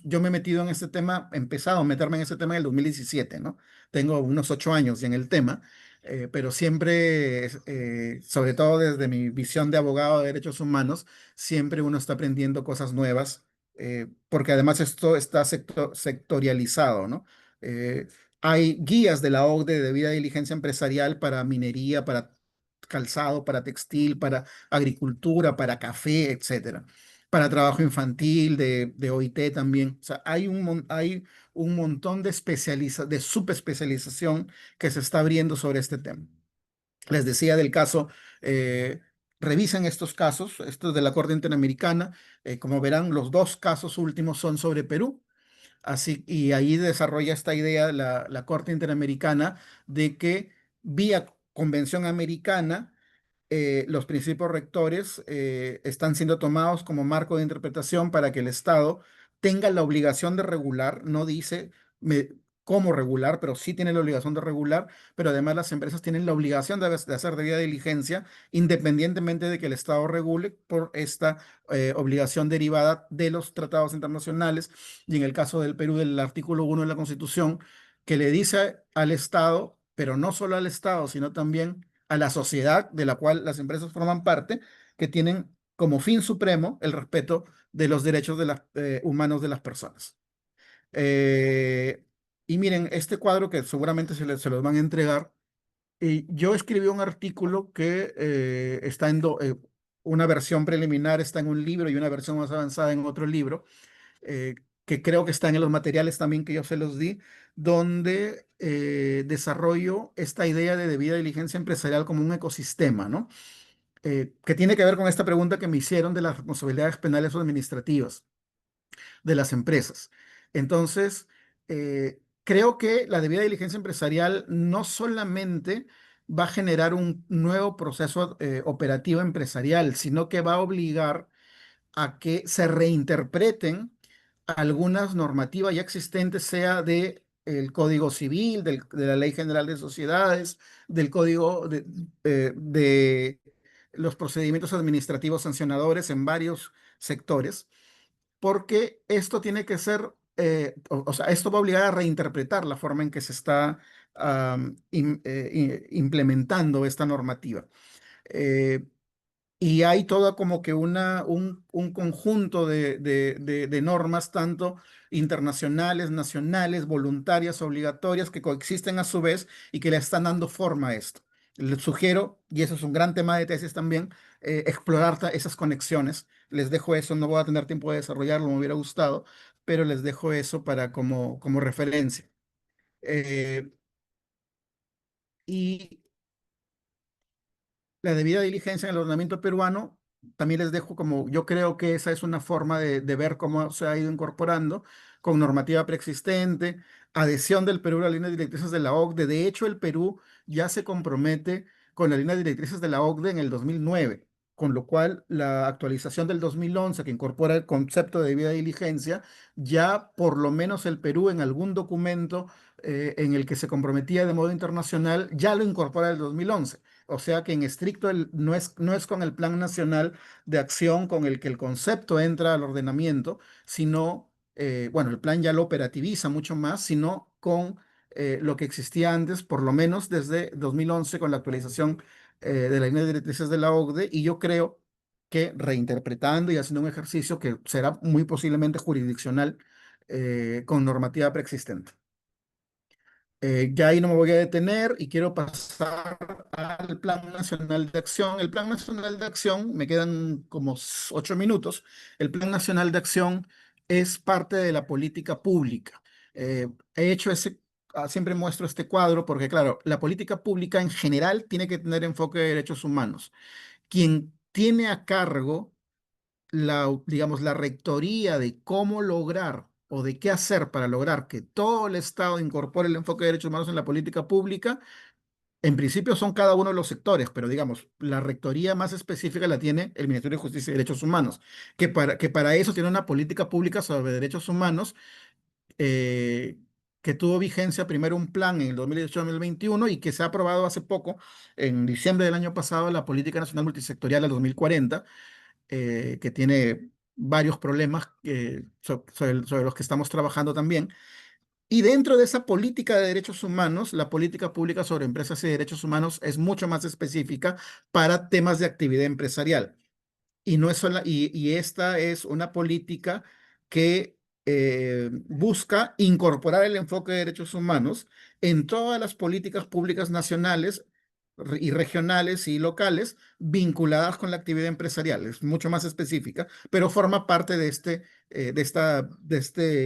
yo me he metido en este tema, he empezado a meterme en este tema en el 2017, ¿no? Tengo unos 8 años ya en el tema, pero siempre, sobre todo desde mi visión de abogado de derechos humanos, siempre uno está aprendiendo cosas nuevas, porque además esto está sectorializado, ¿no? Eh, Hay guías de la OCDE de debida diligencia empresarial para minería, para calzado, para textil, para agricultura, para café, etcétera. Para trabajo infantil, de OIT también. O sea, hay un montón de subespecialización que se está abriendo sobre este tema. Les decía del caso, revisen estos casos, estos de la Corte Interamericana. Como verán, los dos casos últimos son sobre Perú. Así, y ahí desarrolla esta idea la Corte Interamericana de que vía Convención Americana, los principios rectores están siendo tomados como marco de interpretación para que el Estado tenga la obligación de regular. No dice cómo regular, pero sí tiene la obligación de regular, pero además las empresas tienen la obligación de hacer debida diligencia, independientemente de que el Estado regule por esta obligación derivada de los tratados internacionales, y en el caso del Perú, del artículo 1 de la Constitución, que le dice al Estado, pero no solo al Estado, sino también a la sociedad de la cual las empresas forman parte, que tienen como fin supremo el respeto de los derechos humanos de las personas. Eh, y miren, este cuadro que seguramente se los van a entregar, yo escribí un artículo que está una versión preliminar está en un libro y una versión más avanzada en otro libro, que creo que están en los materiales también que yo se los di, donde desarrollo esta idea de debida diligencia empresarial como un ecosistema, ¿no? Que tiene que ver con esta pregunta que me hicieron de las responsabilidades penales o administrativas de las empresas. Entonces, creo que la debida diligencia empresarial no solamente va a generar un nuevo proceso operativo empresarial, sino que va a obligar a que se reinterpreten algunas normativas ya existentes, sea de el Código Civil, de la Ley General de Sociedades, del Código de los procedimientos administrativos sancionadores en varios sectores, porque esto tiene que ser, o sea, esto va a obligar a reinterpretar la forma en que se está implementando esta normativa. Eh, y hay toda como que un conjunto de normas, tanto internacionales, nacionales, voluntarias, obligatorias, que coexisten a su vez y que le están dando forma a esto. Les sugiero, y eso es un gran tema de tesis también, explorar esas conexiones Les dejo eso, no voy a tener tiempo de desarrollarlo, me hubiera gustado, pero les dejo eso para como referencia. Eh, y la debida diligencia en el ordenamiento peruano, también les dejo como, yo creo que esa es una forma de ver cómo se ha ido incorporando con normativa preexistente, adhesión del Perú a las líneas directrices de la OCDE. De hecho, el Perú ya se compromete con las líneas directrices de la OCDE en el 2009, con lo cual la actualización del 2011, que incorpora el concepto de debida diligencia, ya por lo menos el Perú en algún documento en el que se comprometía de modo internacional, ya lo incorpora el 2011. O sea que en estricto no es con el Plan Nacional de Acción con el que el concepto entra al ordenamiento, sino, bueno, el plan ya lo operativiza mucho más, sino con lo que existía antes, por lo menos desde 2011 con la actualización de las líneas directrices de la OCDE, y yo creo que reinterpretando y haciendo un ejercicio que será muy posiblemente jurisdiccional con normativa preexistente. Ya ahí no me voy a detener y quiero pasar al Plan Nacional de Acción. El Plan Nacional de Acción, me quedan como 8 minutos. El Plan Nacional de Acción es parte de la política pública. He hecho siempre muestro este cuadro porque, claro, la política pública en general tiene que tener enfoque de derechos humanos. Quien tiene a cargo digamos, la rectoría de cómo lograr o de qué hacer para lograr que todo el Estado incorpore el enfoque de derechos humanos en la política pública, en principio son cada uno de los sectores, pero digamos, la rectoría más específica la tiene el Ministerio de Justicia y Derechos Humanos, que para eso tiene una política pública sobre derechos humanos eh, que tuvo vigencia primero un plan en el 2018-2021 y que se ha aprobado hace poco, en diciembre del año pasado, la Política Nacional Multisectorial al 2040 que tiene varios problemas sobre los que estamos trabajando también. Y dentro de esa política de derechos humanos, la política pública sobre empresas y derechos humanos es mucho más específica para temas de actividad empresarial. Y, no es y esta es una política que busca incorporar el enfoque de derechos humanos en todas las políticas públicas nacionales y regionales y locales vinculadas con la actividad empresarial. Es mucho más específica, pero forma parte de este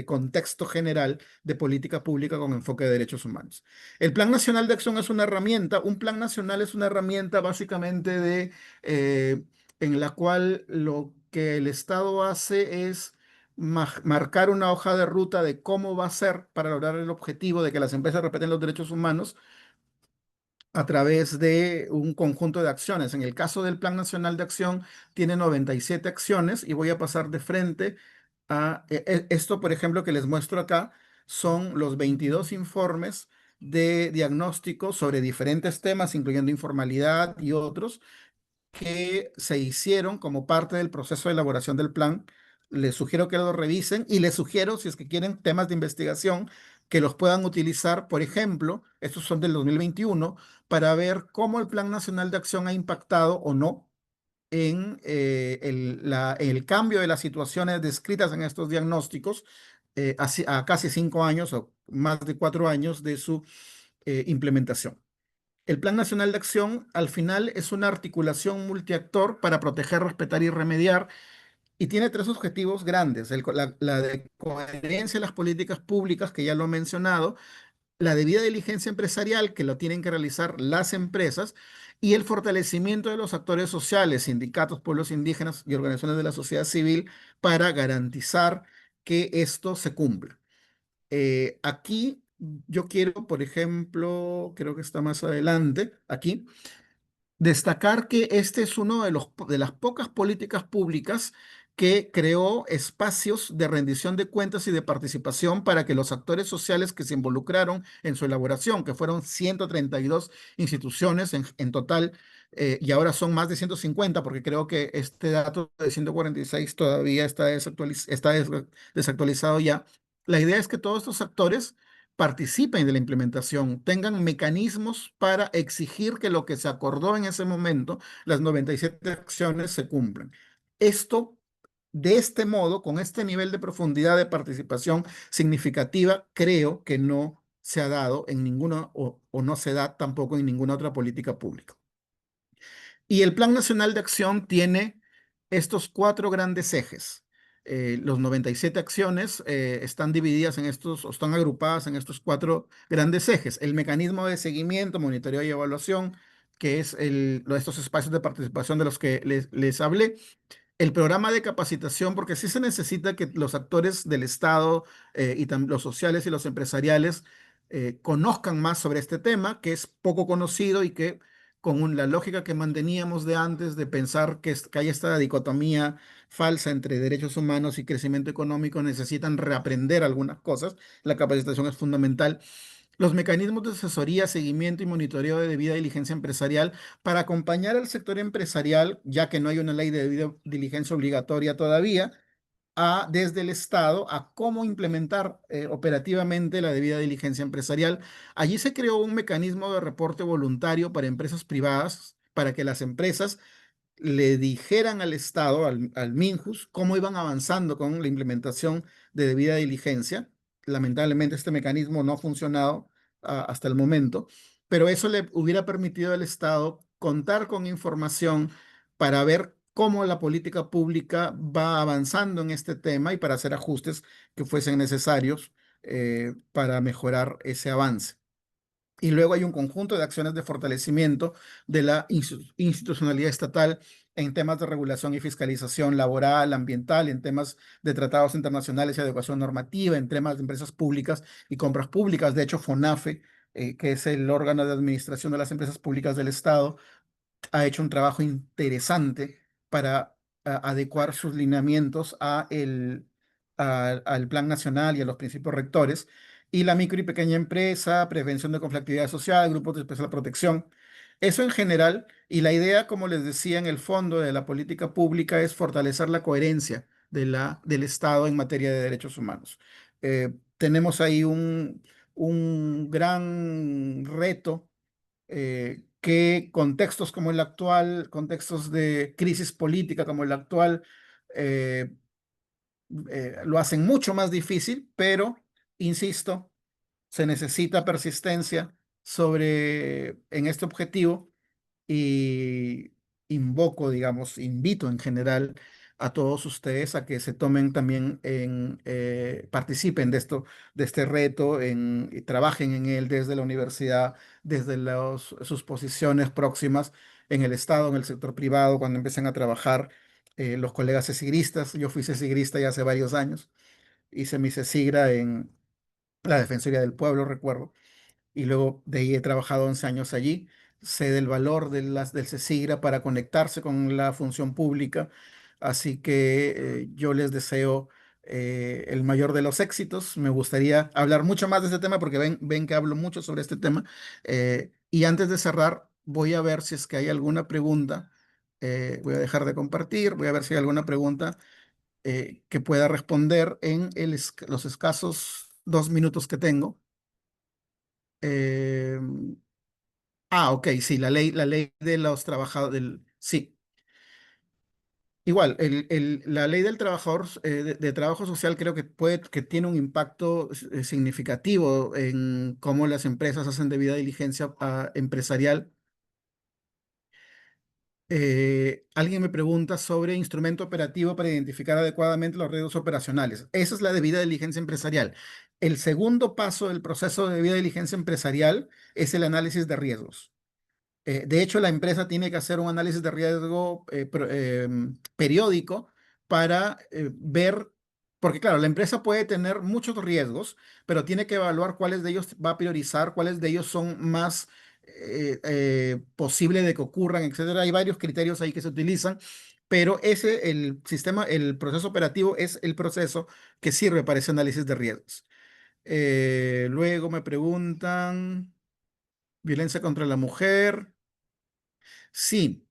contexto general de política pública con enfoque de derechos humanos. El Plan Nacional de Acción es una herramienta. Un plan nacional es una herramienta básicamente eh, en la cual lo que el Estado hace es marcar una hoja de ruta de cómo va a ser para lograr el objetivo de que las empresas respeten los derechos humanos a través de un conjunto de acciones. En el caso del Plan Nacional de Acción, tiene 97 acciones y voy a pasar de frente a esto, por ejemplo, que les muestro acá, son los 22 informes de diagnóstico sobre diferentes temas, incluyendo informalidad y otros que se hicieron como parte del proceso de elaboración del plan. Les sugiero que lo revisen y les sugiero, si es que quieren temas de investigación, que los puedan utilizar, por ejemplo, estos son del 2021, para ver cómo el Plan Nacional de Acción ha impactado o no en el cambio de las situaciones descritas en estos diagnósticos a casi 5 años o más de 4 años de su implementación. El Plan Nacional de Acción al final es una articulación multiactor para proteger, respetar y remediar y tiene tres objetivos grandes. La de coherencia de las políticas públicas, que ya lo he mencionado, la debida diligencia empresarial, que lo tienen que realizar las empresas, y el fortalecimiento de los actores sociales, sindicatos, pueblos indígenas y organizaciones de la sociedad civil para garantizar que esto se cumpla. Aquí yo quiero, por ejemplo, creo que está más adelante, aquí, destacar que este es uno de las pocas políticas públicas que creó espacios de rendición de cuentas y de participación para que los actores sociales que se involucraron en su elaboración, que fueron 132 instituciones en total, y ahora son más de 150, porque creo que este dato de 146 todavía está desactualizado ya. La idea es que todos estos actores participen de la implementación, tengan mecanismos para exigir que lo que se acordó en ese momento, las 97 acciones, se cumplan. Esto, de este modo, con este nivel de profundidad de participación significativa, creo que no se ha dado en ninguna o no se da tampoco en ninguna otra política pública. Y el Plan Nacional de Acción tiene estos cuatro grandes ejes. Los 97 acciones están divididas en estos, o están agrupadas en estos cuatro grandes ejes. El mecanismo de seguimiento, monitoreo y evaluación, que es estos espacios de participación de los que les hablé. El programa de capacitación, porque sí se necesita que los actores del Estado y los sociales y los empresariales conozcan más sobre este tema, que es poco conocido y que con la lógica que manteníamos de antes de pensar que hay esta dicotomía falsa entre derechos humanos y crecimiento económico, necesitan reaprender algunas cosas. La capacitación es fundamental. Los mecanismos de asesoría, seguimiento y monitoreo de debida diligencia empresarial para acompañar al sector empresarial, ya que no hay una ley de debida diligencia obligatoria todavía, desde el Estado a cómo implementar operativamente la debida diligencia empresarial. Allí se creó un mecanismo de reporte voluntario para empresas privadas, para que las empresas le dijeran al Estado, al Minjus, cómo iban avanzando con la implementación de debida diligencia. Lamentablemente este mecanismo no ha funcionado hasta el momento, pero eso le hubiera permitido al Estado contar con información para ver cómo la política pública va avanzando en este tema y para hacer ajustes que fuesen necesarios para mejorar ese avance. Y luego hay un conjunto de acciones de fortalecimiento de la institucionalidad estatal en temas de regulación y fiscalización laboral, ambiental, en temas de tratados internacionales y adecuación normativa, en temas de empresas públicas y compras públicas. De hecho, FONAFE, que es el órgano de administración de las empresas públicas del Estado, ha hecho un trabajo interesante para adecuar sus lineamientos al Plan Nacional y a los principios rectores. Y la micro y pequeña empresa, prevención de conflictividad social, grupos de especial protección. Eso en general, y la idea, como les decía, en el fondo de la política pública es fortalecer la coherencia del Estado en materia de derechos humanos. Tenemos ahí un gran reto que contextos como el actual, contextos de crisis política como el actual, eh, lo hacen mucho más difícil, pero, insisto, se necesita persistencia en este objetivo y digamos, invito en general a todos ustedes a que se tomen también participen de esto, de este reto, y trabajen en él desde la universidad, desde sus posiciones próximas en el Estado, en el sector privado, cuando empiecen a trabajar los colegas cesigristas. Yo fui cesigrista ya hace varios años, hice mi cesigra en la Defensoría del Pueblo, recuerdo, y luego de ahí he trabajado 11 años allí. Sé del valor del CECIGRA para conectarse con la función pública, así que yo les deseo el mayor de los éxitos. Me gustaría hablar mucho más de este tema porque ven que hablo mucho sobre este tema. Y antes de cerrar, voy a ver si es que hay alguna pregunta. Voy a dejar de compartir, voy a ver si hay alguna pregunta que pueda responder en los escasos 2 minutos que tengo. Eh, ok, sí, la ley de los trabajadores, sí. Igual, la ley del trabajador de trabajo social creo que tiene un impacto significativo en cómo las empresas hacen debida diligencia empresarial. Alguien me pregunta sobre instrumento operativo para identificar adecuadamente los riesgos operacionales. Esa es la debida diligencia empresarial. El segundo paso del proceso de debida diligencia empresarial es el análisis de riesgos. De hecho, la empresa tiene que hacer un análisis de riesgo periódico para ver, porque claro, la empresa puede tener muchos riesgos, pero tiene que evaluar cuáles de ellos va a priorizar, cuáles de ellos son más posible de que ocurran, etcétera. Hay varios criterios ahí que se utilizan, pero el sistema, el proceso operativo es el proceso que sirve para ese análisis de riesgos. Luego me preguntan, violencia contra la mujer. Sí,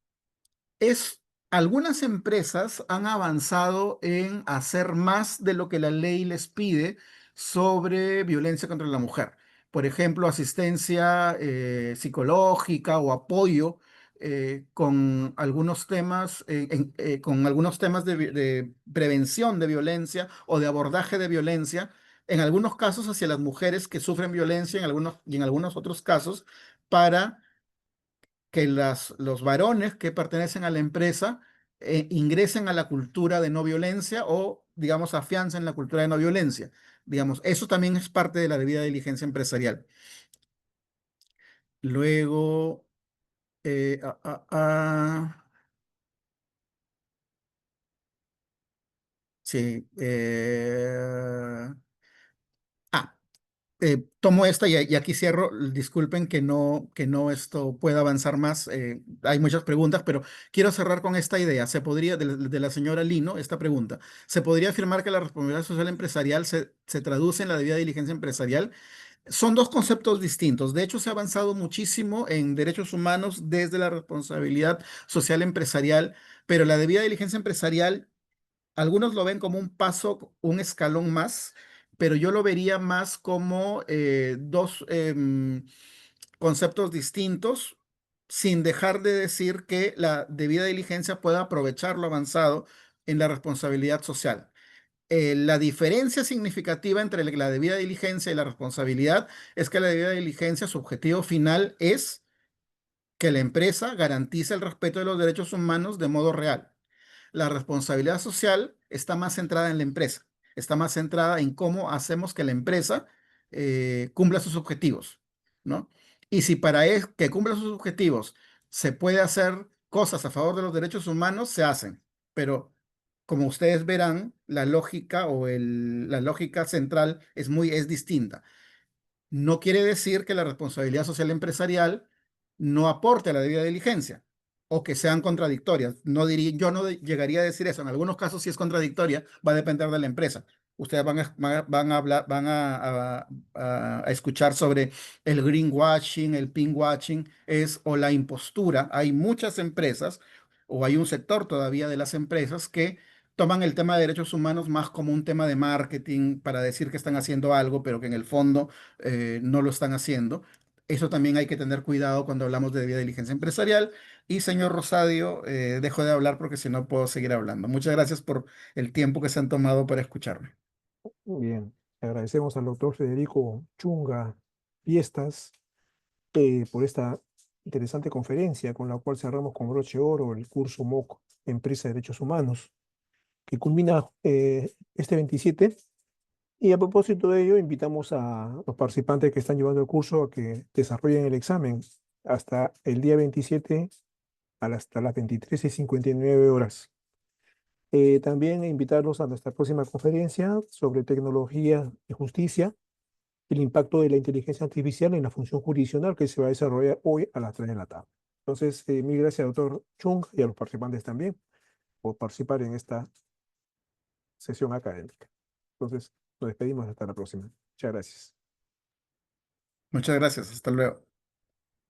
algunas empresas han avanzado en hacer más de lo que la ley les pide sobre violencia contra la mujer. Por ejemplo, asistencia psicológica o apoyo con algunos temas de prevención de violencia o de abordaje de violencia, en algunos casos hacia las mujeres que sufren violencia, y en algunos otros casos para que los varones que pertenecen a la empresa ingresen a la cultura de no violencia o, digamos, afiancen la cultura de no violencia. Digamos, eso también es parte de la debida diligencia empresarial. Luego, eh, ah, ah, ah, sí, ah, tomo esta y aquí cierro. Disculpen que no esto pueda avanzar más. Hay muchas preguntas, pero quiero cerrar con esta idea. Se podría, de la señora Lino, esta pregunta. ¿Se podría afirmar que la responsabilidad social empresarial se traduce en la debida diligencia empresarial? Son dos conceptos distintos. De hecho, se ha avanzado muchísimo en derechos humanos desde la responsabilidad social empresarial, pero la debida diligencia empresarial, algunos lo ven como un paso, un escalón más, pero yo lo vería más como dos conceptos distintos, sin dejar de decir que la debida diligencia pueda aprovechar lo avanzado en la responsabilidad social. La diferencia significativa entre la debida diligencia y la responsabilidad es que la debida diligencia, su objetivo final es que la empresa garantice el respeto de los derechos humanos de modo real. La responsabilidad social está más centrada en la empresa, está más centrada en cómo hacemos que la empresa cumpla sus objetivos, ¿no? Y si para que cumpla sus objetivos se puede hacer cosas a favor de los derechos humanos, se hacen. Pero como ustedes verán, la lógica la lógica central es distinta. No quiere decir que la responsabilidad social empresarial no aporte a la debida diligencia o que sean contradictorias. No diría, yo no llegaría a decir eso. En algunos casos, si es contradictoria, va a depender de la empresa. Ustedes van a hablar, a escuchar sobre el greenwashing, el pinkwashing, o la impostura. Hay muchas empresas o hay un sector todavía de las empresas que toman el tema de derechos humanos más como un tema de marketing para decir que están haciendo algo, pero que en el fondo no lo están haciendo. Eso también hay que tener cuidado cuando hablamos de debida diligencia empresarial. Y señor Rosadio, dejo de hablar porque si no puedo seguir hablando. Muchas gracias por el tiempo que se han tomado para escucharme. Muy bien, agradecemos al doctor Federico Chunga Fiestas por esta interesante conferencia con la cual cerramos con broche de oro el curso MOOC Empresa de Derechos Humanos, que culmina este 27. Y a propósito de ello, invitamos a los participantes que están llevando el curso a que desarrollen el examen hasta el día 27 hasta las 23:59 horas. También invitarlos a nuestra próxima conferencia sobre tecnología y justicia, el impacto de la inteligencia artificial en la función jurisdiccional, que se va a desarrollar hoy a las 3 de la tarde. Entonces, mil gracias, doctor Chung, y a los participantes también por participar en esta sesión académica. Entonces, nos despedimos hasta la próxima. Muchas gracias. Muchas gracias. Hasta luego.